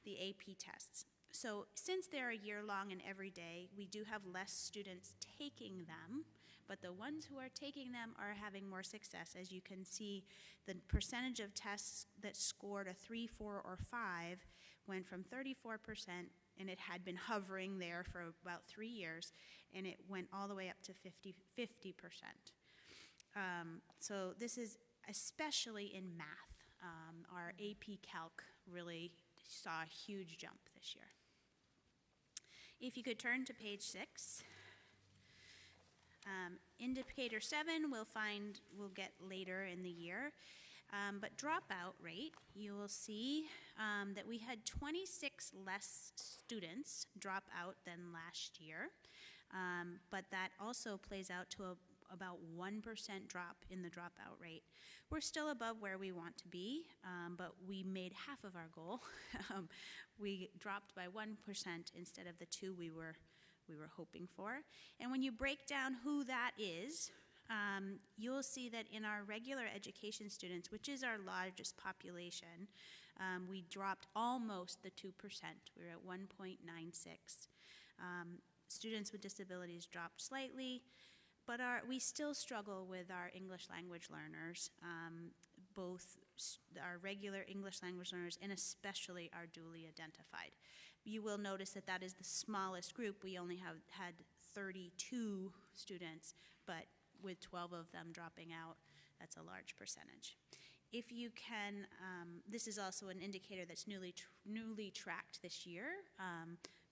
the AP tests. So since they're a year-long and every day, we do have less students taking them, but the ones who are taking them are having more success. As you can see, the percentage of tests that scored a 3, 4, or 5 went from 34%, and it had been hovering there for about 3 years, and it went all the way up to 50%. So this is especially in math. Our AP Calc really saw a huge jump this year. If you could turn to page 6. Indicator 7 we'll get later in the year. But dropout rate, you will see that we had 26 less students drop out than last year. But that also plays out to about 1% drop in the dropout rate. We're still above where we want to be, but we made half of our goal. We dropped by 1% instead of the 2 we were hoping for. And when you break down who that is, you'll see that in our regular education students, which is our largest population, we dropped almost the 2%. We were at 1.96. Students with disabilities dropped slightly, but we still struggle with our English language learners, both our regular English language learners and especially our dually identified. You will notice that that is the smallest group. We only had 32 students, but with 12 of them dropping out, that's a large percentage. If you can, this is also an indicator that's newly tracked this year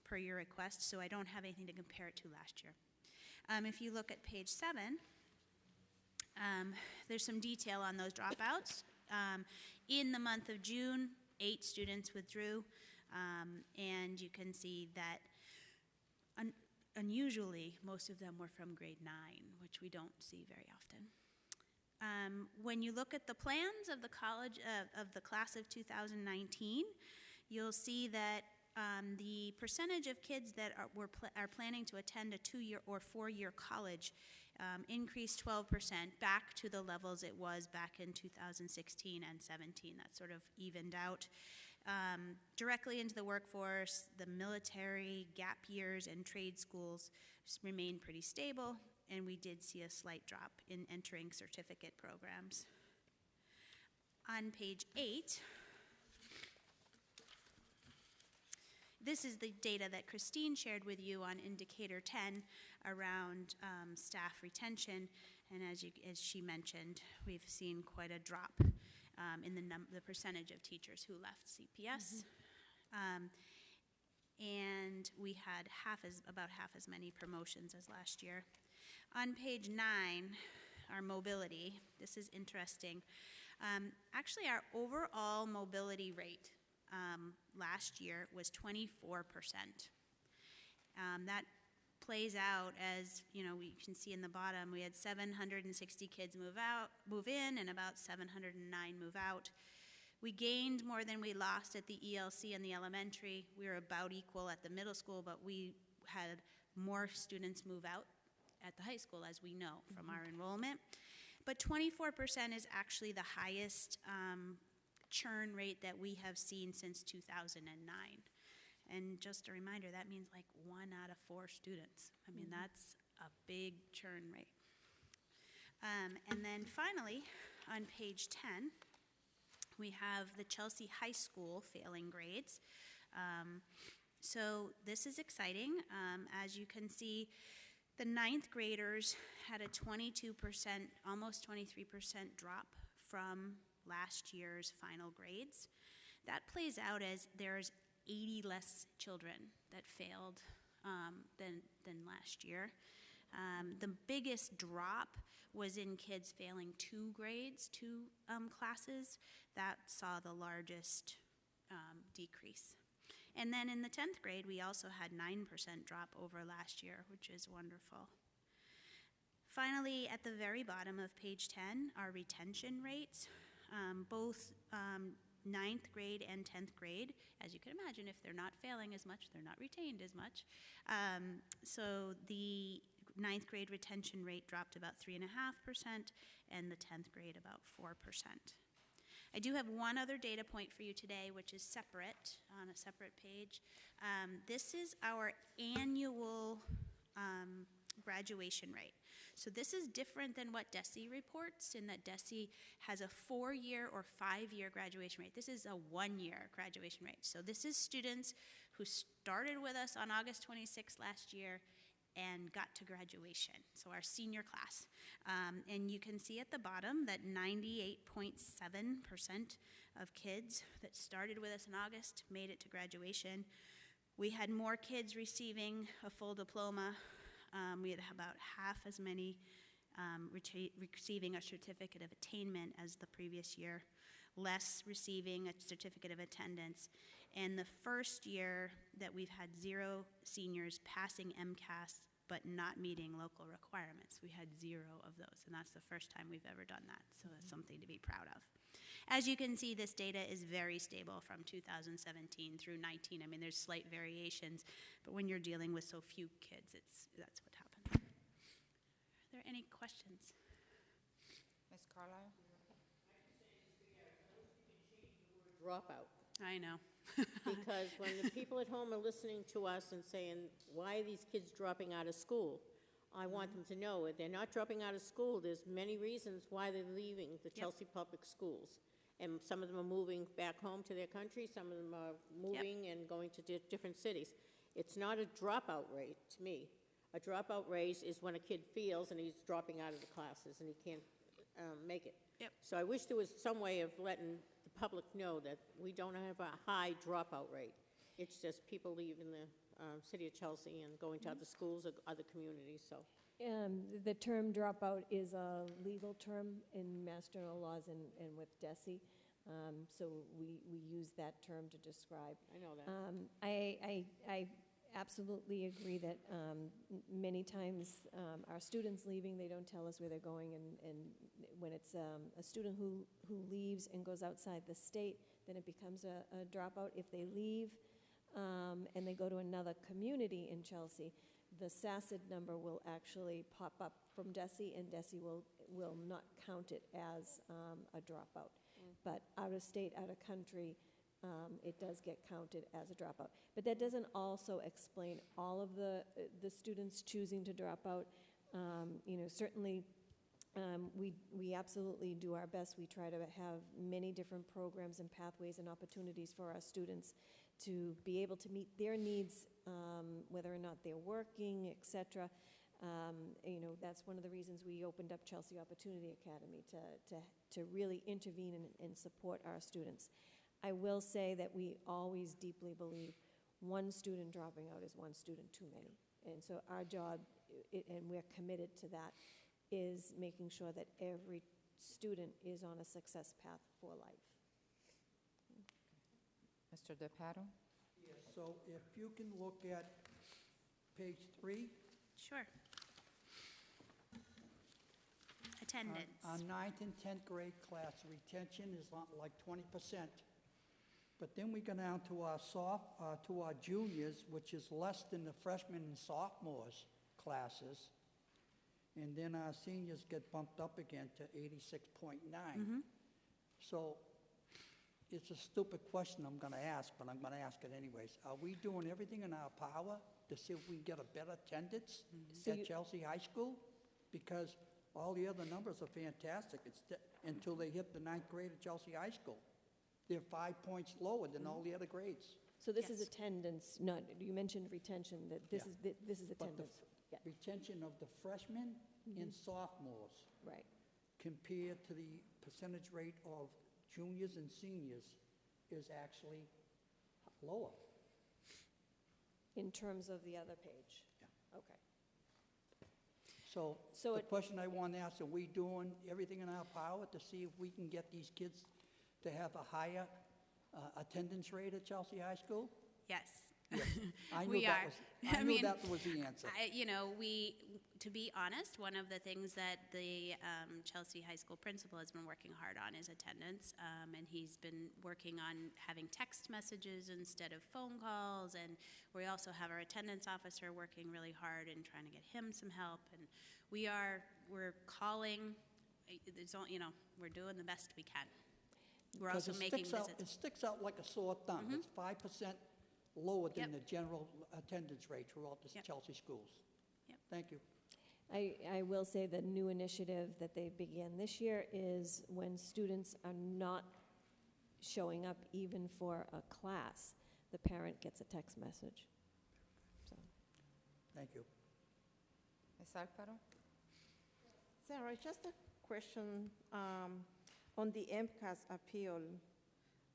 per your request, so I don't have anything to compare it to last year. If you look at page 7, there's some detail on those dropouts. In the month of June, 8 students withdrew, and you can see that unusually, most of them were from grade 9, which we don't see very often. When you look at the plans of the college, of the class of 2019, you'll see that the percentage of kids that are planning to attend a 2-year or 4-year college increased 12% back to the levels it was back in 2016 and 17. That sort of evened out. Directly into the workforce, the military, gap years, and trade schools remained pretty stable, and we did see a slight drop in entering certificate programs. On page 8, this is the data that Christine shared with you on indicator 10 around staff retention, and as she mentioned, we've seen quite a drop in the percentage of teachers who left CPS. And we had about half as many promotions as last year. On page 9, our mobility, this is interesting. Actually, our overall mobility rate last year was 24%. That plays out as, we can see in the bottom, we had 760 kids move in, and about 709 move out. We gained more than we lost at the ELC and the elementary. We were about equal at the middle school, but we had more students move out at the high school, as we know from our enrollment. But 24% is actually the highest churn rate that we have seen since 2009. And just a reminder, that means like 1 out of 4 students. I mean, that's a big churn rate. And then finally, on page 10, we have the Chelsea High School failing grades. So this is exciting. As you can see, the 9th graders had a 22%, almost 23% drop from last year's final grades. That plays out as there's 80 less children that failed than last year. The biggest drop was in kids failing 2 grades, 2 classes. That saw the largest decrease. And then in the 10th grade, we also had 9% drop over last year, which is wonderful. Finally, at the very bottom of page 10, our retention rates, both 9th grade and 10th grade. As you can imagine, if they're not failing as much, they're not retained as much. So the 9th grade retention rate dropped about 3.5%, and the 10th grade about 4%. I do have one other data point for you today, which is separate, on a separate page. This is our annual graduation rate. So this is different than what DESE reports, in that DESE has a 4-year or 5-year graduation rate. This is a 1-year graduation rate. So this is students who started with us on August 26th last year and got to graduation, so our senior class. And you can see at the bottom that 98.7% of kids that started with us in August made it to graduation. We had more kids receiving a full diploma. We had about half as many receiving a certificate of attainment as the previous year, less receiving a certificate of attendance. And the first year that we've had 0 seniors passing MCAS but not meeting local requirements. We had 0 of those, and that's the first time we've ever done that, so that's something to be proud of. As you can see, this data is very stable from 2017 through 19. I mean, there's slight variations, but when you're dealing with so few kids, that's what happens. Are there any questions? Ms. Carlisle? Dropout. I know. Because when the people at home are listening to us and saying, why are these kids dropping out of school? I want them to know they're not dropping out of school. There's many reasons why they're leaving the Chelsea Public Schools. And some of them are moving back home to their country. Some of them are moving and going to different cities. It's not a dropout rate to me. A dropout rate is when a kid feels and he's dropping out of the classes and he can't make it. Yep. So I wish there was some way of letting the public know that we don't have a high dropout rate. It's just people leaving the city of Chelsea and going to other schools or other communities, so. The term dropout is a legal term in Mass General laws and with DESE. So we use that term to describe. I know that. I absolutely agree that many times our students leaving, they don't tell us where they're going, and when it's a student who leaves and goes outside the state, then it becomes a dropout. If they leave and they go to another community in Chelsea, the SACID number will actually pop up from DESE, and DESE will not count it as a dropout. But out of state, out of country, it does get counted as a dropout. But that doesn't also explain all of the students choosing to drop out. Certainly, we absolutely do our best. We try to have many different programs and pathways and opportunities for our students to be able to meet their needs, whether or not they're working, et cetera. That's one of the reasons we opened up Chelsea Opportunity Academy, to really intervene and support our students. I will say that we always deeply believe one student dropping out is one student too many. And so our job, and we're committed to that, is making sure that every student is on a success path for life. Mr. DePato? Yes, so if you can look at page 3. Sure. Attendance. Our 9th and 10th grade class retention is like 20%. But then we go down to our juniors, which is less than the freshmen and sophomores classes. And then our seniors get bumped up again to 86.9. So it's a stupid question I'm going to ask, but I'm going to ask it anyways. Are we doing everything in our power to see if we can get a better attendance at Chelsea High School? Because all the other numbers are fantastic until they hit the 9th grade at Chelsea High School. They're 5 points lower than all the other grades. So this is Yes. attendance, not, you mentioned retention, that this is But the attendance. Yeah. retention of the freshmen and sophomores Right. compared to the percentage rate of juniors and seniors is actually lower. In terms of the other page? Yeah. Okay. So So the it- question I want to ask, are we doing everything in our power to see if we can get these kids to have a higher attendance rate at Chelsea High School? Yes. I knew We that are. was, I I knew mean, that was the answer. To be honest, one of the things that the Chelsea High School principal has been working hard on is attendance, and he's been working on having text messages instead of phone calls, and we also have our attendance officer working really hard and trying to get him some help, and we're calling, we're doing the best we can. We're also making visits. It sticks out like a sore thumb. It's 5% lower than Yep. the general attendance rate throughout the Yep. Chelsea schools. Yep. Thank you. I will say the new initiative that they began this year is when students are not showing up even for a class, the parent gets a text message. So, Thank you. Ms. Alfaro? Sarah, just a question on the MCAS appeal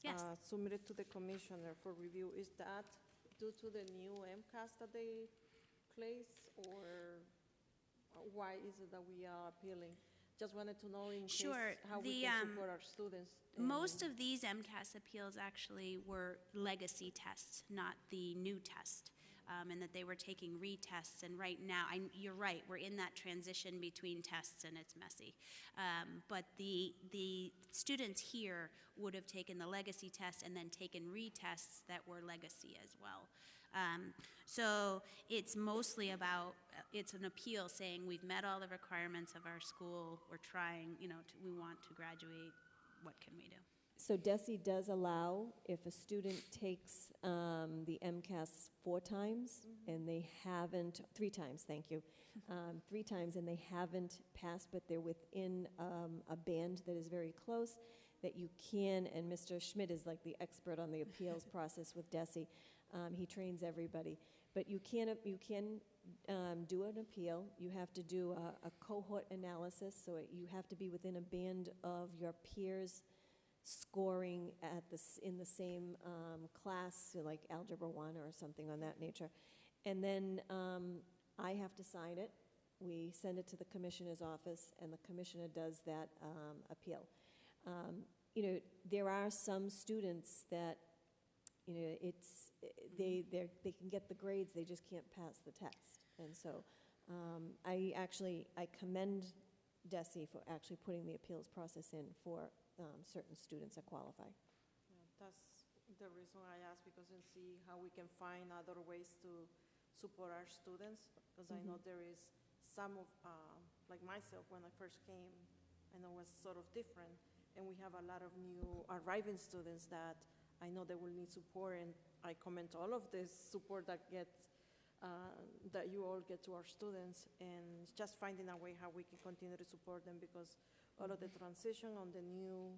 Yes. submitted to the commissioner for review. Is that due to the new MCAS that they place, or why is it that we are appealing? Just wanted to know in Sure. case how we can support our students. Most of these MCAS appeals actually were legacy tests, not the new test, and that they were taking retests. And right now, you're right, we're in that transition between tests, and it's messy. But the students here would have taken the legacy test and then taken retests that were legacy as well. So it's mostly about, it's an appeal saying we've met all the requirements of our school, we're trying, we want to graduate, what can we do? so DESE does allow, if a student takes the MCAS 4 times and they haven't, 3 times, thank you, 3 times and they haven't passed, but they're within a band that is very close, that you can, and Mr. Schmidt is like the expert on the appeals process with DESE. He trains everybody. But you can do an appeal. You have to do a cohort analysis, so you have to be within a band of your peers scoring in the same class, so like Algebra 1 or something on that nature. And then I have to sign it. We send it to the commissioner's office, and the commissioner does that appeal. There are some students that you know, they can get the grades, they just can't pass the test. And so I commend DESE for actually putting the appeals process in for certain students that qualify. Yeah, that's the reason I asked, because and see how we can find other ways to support our students, because I know there is some of, like myself, when I first came, I know it was sort of different, and we have a lot of new arriving students that I know they will need support, and I commend all of this support that that you all get to our students, and just finding a way how we can continue to support them, because all of the transition on the new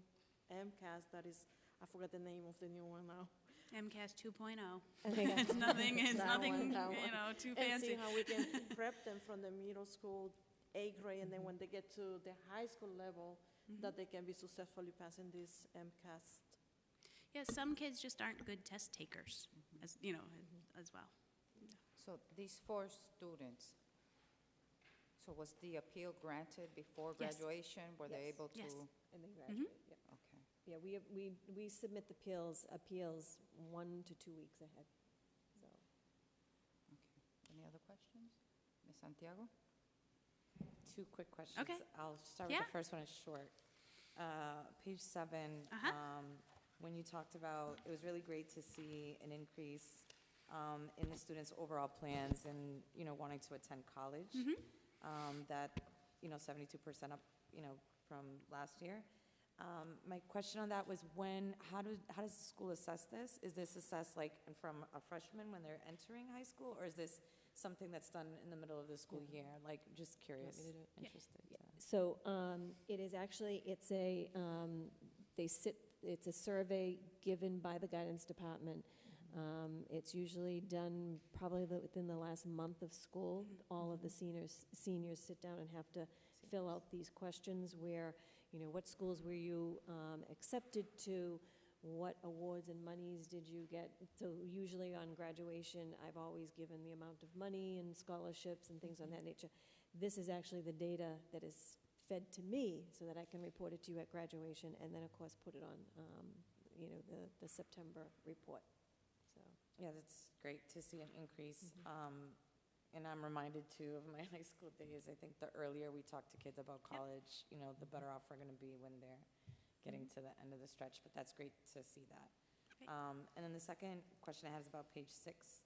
MCAS, that is, I forgot the name of the new one now. MCAS 2.0. think It's nothing, that one. too And fancy. see how we can prep them from the middle school, 8th grade, and then when they get to the high school level, that they can be successfully passing this MCAS. Yeah, some kids just aren't good test takers, as as well. So these 4 students, so was the appeal granted before Yes. graduation? Were they Yes. able to? Yes. And then graduate, yeah. Okay. Yeah, we submit the appeals 1 to 2 weeks ahead, so. Okay. Any other questions? Ms. Santiago? 2 quick questions. Okay. I'll start with Yeah. the first one, it's short. Page 7, when you talked about, it was really great to see an increase in the students' overall plans and, wanting to attend college. That, 72% up, from last year. My question on that was how does the school assess this? Is this assessed like from a freshman when they're entering high school, or is this something that's done in the middle of the school year? Like, just curious, me to do it? interested. So it is actually, it's a survey given by the guidance department. It's usually done probably within the last month of school. All of the seniors sit down and have to fill out these questions where, what schools were you accepted to? What awards and monies did you get? So usually on graduation, I've always given the amount of money and scholarships and things of that nature. This is actually the data that is fed to me so that I can report it to you at graduation, and then, of course, put it on, the September report. So. Yeah, that's great to see an increase. And I'm reminded, too, of my high school days. I think the earlier we talk to kids about college, the better off we're going to be when they're getting to the end of the stretch. But that's great to see that. Great. And then the second question I have is about page 6.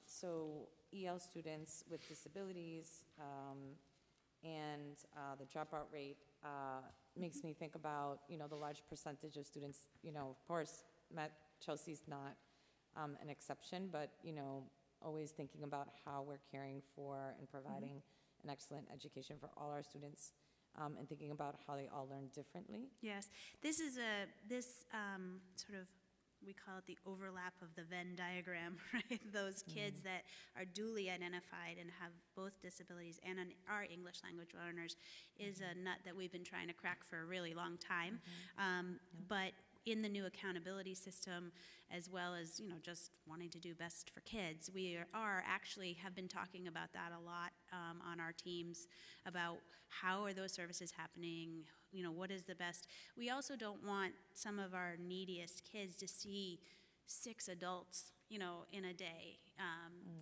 So EL students with disabilities and the dropout rate makes me think about, the large percentage of students, of course, Chelsea's not an exception, but, always thinking about how we're caring for and providing an excellent education for all our students, and thinking about how they all learn differently. Yes, this is sort of, we call it the overlap of the Venn diagram, right? Those kids that are duly identified and have both disabilities and are English language learners is a nut that we've been trying to crack for a really long time. But in the new accountability system, as well as, just wanting to do best for kids, we have been talking about that a lot on our teams, about how are those services happening, what is the best. We also don't want some of our neediest kids to see 6 adults, in a day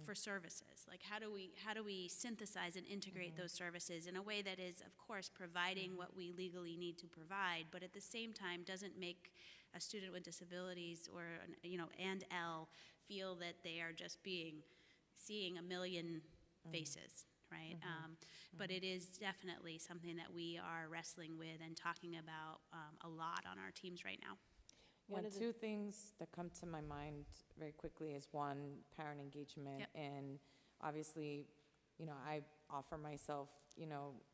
for services. Like, how do we synthesize and integrate those services in a way that is, of course, providing what we legally need to provide, but at the same time doesn't make a student with disabilities or, and L feel that they are just seeing a million faces, right? But it is definitely something that we are wrestling with and talking about a lot on our teams right now. Yeah, 2 things that come to my mind very quickly is, one, parent engagement. Yep. And obviously, I offer myself,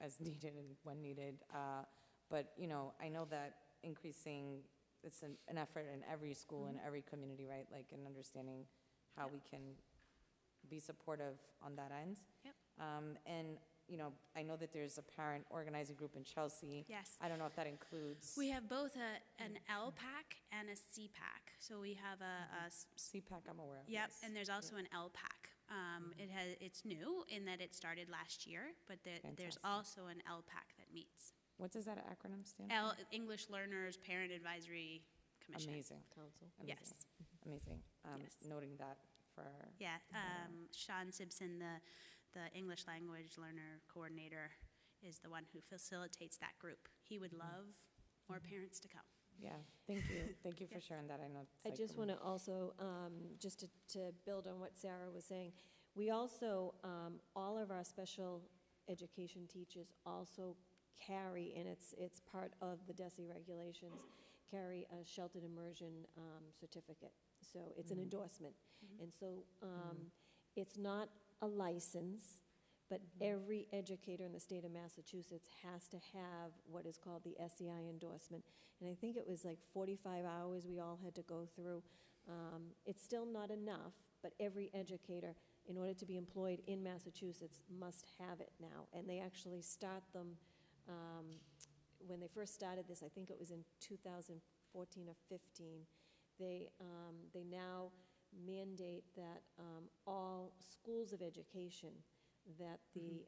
as needed and when needed. But, I know that increasing, it's an effort in every school and every community, right? Like, in understanding how we can be supportive on that end. Yep. And, I know that there's a parent organizing group in Chelsea. Yes. I don't know if that includes. We have both an LPAC and a CPAC. So we have a CPAC, I'm aware of. Yep, yes. and there's also an LPAC. It's new in that it started last year, but there's Fantastic. also an LPAC that meets. What does that acronym stand for? English Learners Parent Advisory Commission. Amazing. Council. Amazing. Yes. Amazing. Yes. Noting that for, Yeah, Sean Simpson, the English language learner coordinator, is the one who facilitates that group. He would love more parents to come. yeah, thank you. Thank you for Yes. sharing that. I know. it's I like just want to also, just to build on what Sarah was saying, we also, all of our special education teachers also carry, and it's part of the DESI regulations, carry a sheltered immersion certificate. So it's an endorsement. And so it's not a license, but every educator in the state of Massachusetts has to have what is called the SEI endorsement. And I think it was like 45 hours we all had to go through. It's still not enough, but every educator, in order to be employed in Massachusetts, must have it now. And they actually start them, when they first started this, I think it was in 2014 or 15, they now mandate that all schools of education, that the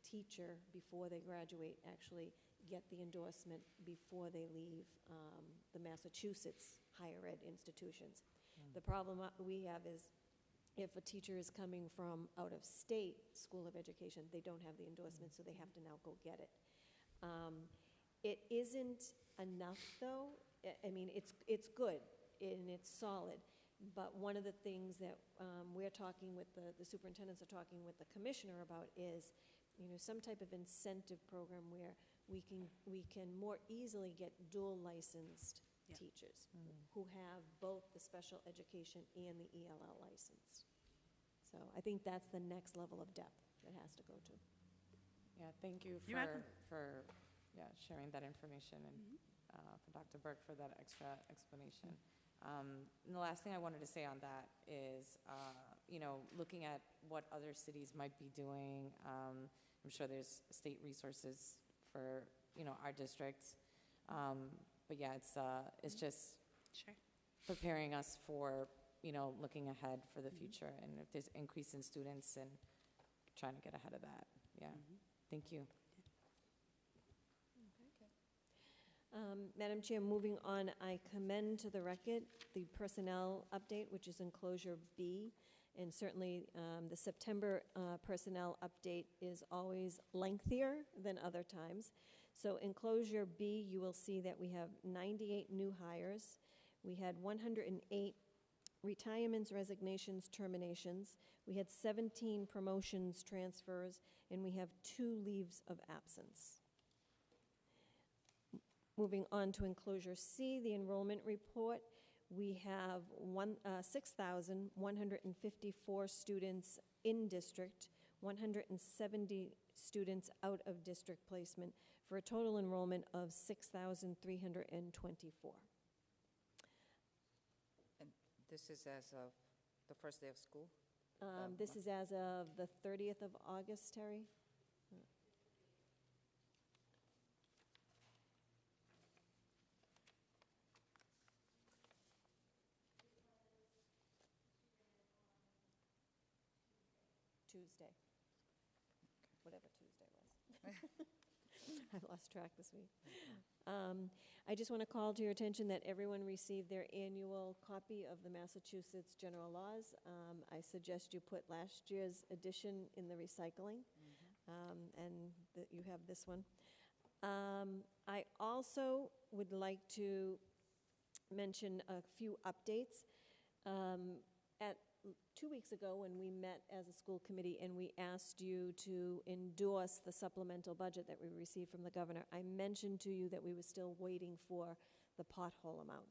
teacher, before they graduate, actually get the endorsement before they leave the Massachusetts higher ed institutions. The problem we have is if a teacher is coming from out-of-state school of education, they don't have the endorsement, so they have to now go get it. It isn't enough, though. I mean, it's good and it's solid, but one of the things that we're talking with, the superintendents are talking with the commissioner about is, some type of incentive program where we can more easily get dual licensed Yeah. teachers who have both the special education and the ELL license. So I think that's the next level of depth that has to go to. yeah, thank you You're welcome. for sharing that information and for Dr. Burke for that extra explanation. And the last thing I wanted to say on that is, looking at what other cities might be doing, I'm sure there's state resources for, our districts. But yeah, it's just Sure. preparing us for, looking ahead for the future, and if there's increase in students and trying to get ahead of that. Yeah, thank you. Madam Chair, moving on, I commend to the record the personnel update, which is enclosure B, and certainly the September personnel update is always lengthier than other times. So enclosure B, you will see that we have 98 new hires. We had 108 retirements, resignations, terminations. We had 17 promotions, transfers, and we have 2 leaves of absence. Moving on to enclosure C, the enrollment report, we have 6,154 students in district, 170 students out of district placement, for a total enrollment of 6,324. And this is as of the first day of school? This is as of the 30th of August, Terry? Tuesday, whatever Tuesday was. I've lost track this week. I just want to call to your attention that everyone received their annual copy of the Massachusetts General Laws. I suggest you put last year's edition in the recycling, and that you have this one. I also would like to mention a few updates. At 2 weeks ago, when we met as a school committee and we asked you to endorse the supplemental budget that we received from the governor, I mentioned to you that we were still waiting for the pothole amount.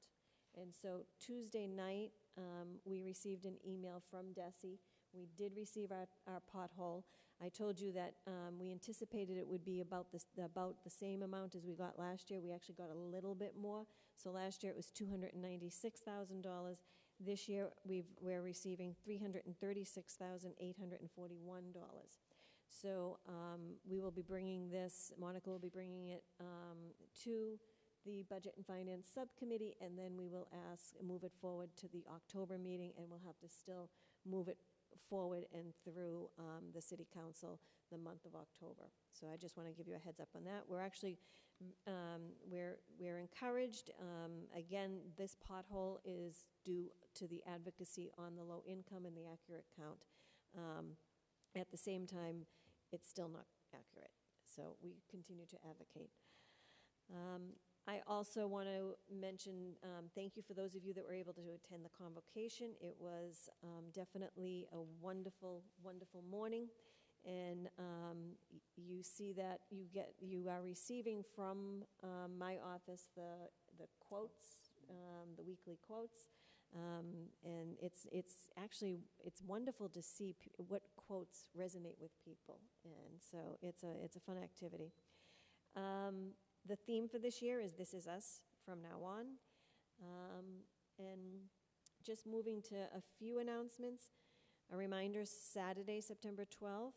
And so Tuesday night, we received an email from DESI. We did receive our pothole. I told you that we anticipated it would be about the same amount as we got last year. We actually got a little bit more. So last year it was $296,000. This year, we're receiving $336,841. So we will be bringing this, Monica will be bringing it to the Budget and Finance Subcommittee, and then we will move it forward to the October meeting, and we'll have to still move it forward and through the city council the month of October. So I just want to give you a heads up on that. We're actually, we're encouraged. Again, this pothole is due to the advocacy on the low income and the accurate count. At the same time, it's still not accurate, so we continue to advocate. I also want to mention, thank you for those of you that were able to attend the convocation. It was definitely a wonderful, wonderful morning, and you see that you are receiving from my office the quotes, the weekly quotes, and it's actually wonderful to see what quotes resonate with people, and so it's a fun activity. The theme for this year is This Is Us from now on. And just moving to a few announcements. A reminder, Saturday, September 12th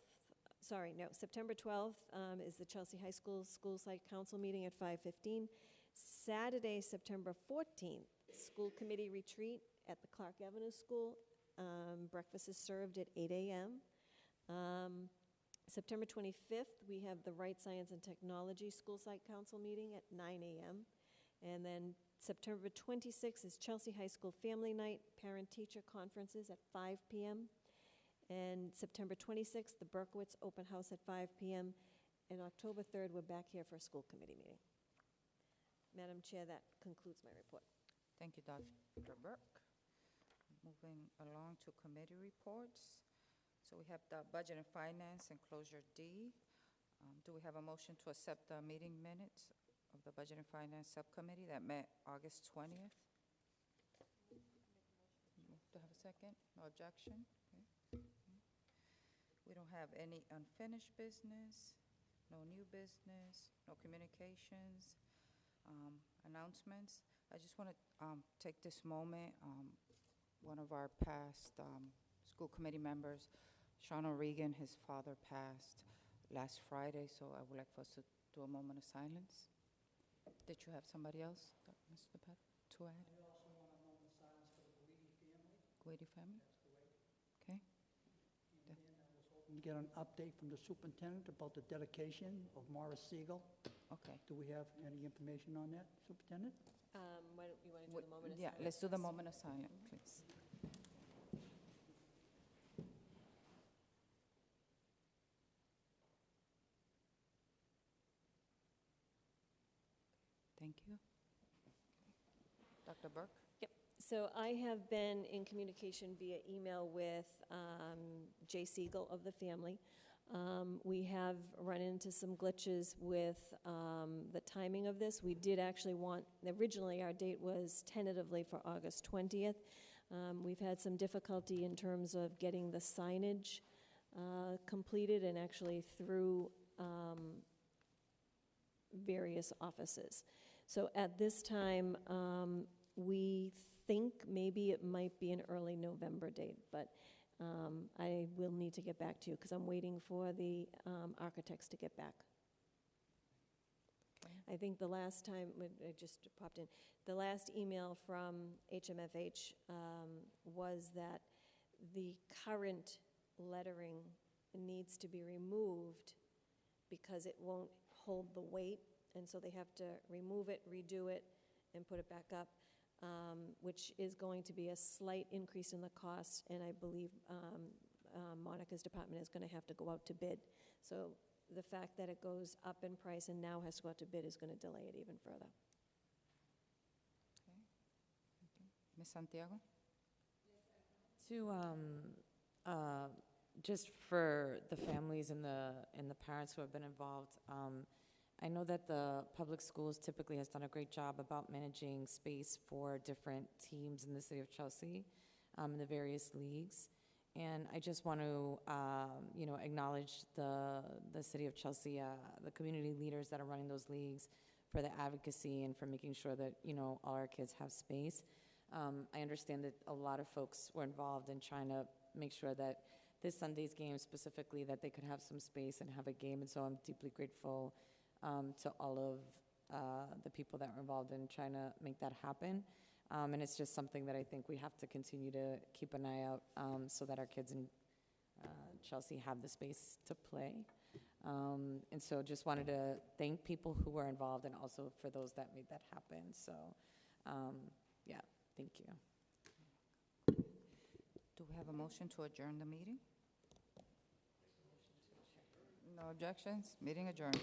is the Chelsea High School School Site Council meeting at 5:15. Saturday, September 14th, school committee retreat at the Clark Avenue School. Breakfast is served at 8 a.m. September 25th, we have the Right Science and Technology School Site Council meeting at 9 a.m. And then September 26th is Chelsea High School Family Night, Parent-Teacher Conferences at 5 p.m. And September 26th, the Berkowitz Open House at 5 p.m. And October 3rd, we're back here for a school committee meeting. Madam Chair, that concludes my report. Thank you, Dr. Burke. Moving along to committee reports. So we have the Budget and Finance and Closure D. Do we have a motion to accept the meeting minutes of the Budget and Finance Subcommittee that met August 20th? Do I have a second? No objection? Okay. We don't have any unfinished business, no new business, no communications, announcements. I just want to take this moment. One of our past school committee members, Sean O'Regan, his father passed last Friday, so I would like for us to do a moment of silence. Did you have somebody else, Mr. Pat, to add? We also want a moment of silence for the Guidi family. Guidi family? Okay. And then I was hoping to get an update from the superintendent about the dedication of Morris Siegel. Okay. Do we have any information on that, Superintendent? Why don't you want to do the moment of Yeah, silence? let's do the moment of silence, please. Thank you. Dr. Burke? Yep. So I have been in communication via email with Jay Siegel of the family. We have run into some glitches with the timing of this. We did actually originally our date was tentatively for August 20th. We've had some difficulty in terms of getting the signage completed and actually through various offices. So at this time, we think maybe it might be an early November date, but I will need to get back to you because I'm waiting for the architects to get back. I think the last time, it just popped in, the last email from HMFH was that the current lettering needs to be removed because it won't hold the weight, and so they have to remove it, redo it, and put it back up, which is going to be a slight increase in the cost, and I believe Monica's department is going to have to go out to bid. So the fact that it goes up in price and now has to go out to bid is going to delay it even further. Okay. Ms. Santiago? To just for the families and the parents who have been involved, I know that the public schools typically has done a great job about managing space for different teams in the city of Chelsea, in the various leagues. And I just want to, acknowledge the city of Chelsea, the community leaders that are running those leagues for the advocacy and for making sure that, all our kids have space. I understand that a lot of folks were involved in trying to make sure that this Sunday's game specifically, that they could have some space and have a game. And so I'm deeply grateful to all of the people that were involved in trying to make that happen. And it's just something that I think we have to continue to keep an eye out so that our kids Chelsea have the space to play. And so just wanted to thank people who were involved and also for those that made that happen. So, yeah, thank you. Do we have a motion to adjourn the meeting? No objections? Meeting adjourned.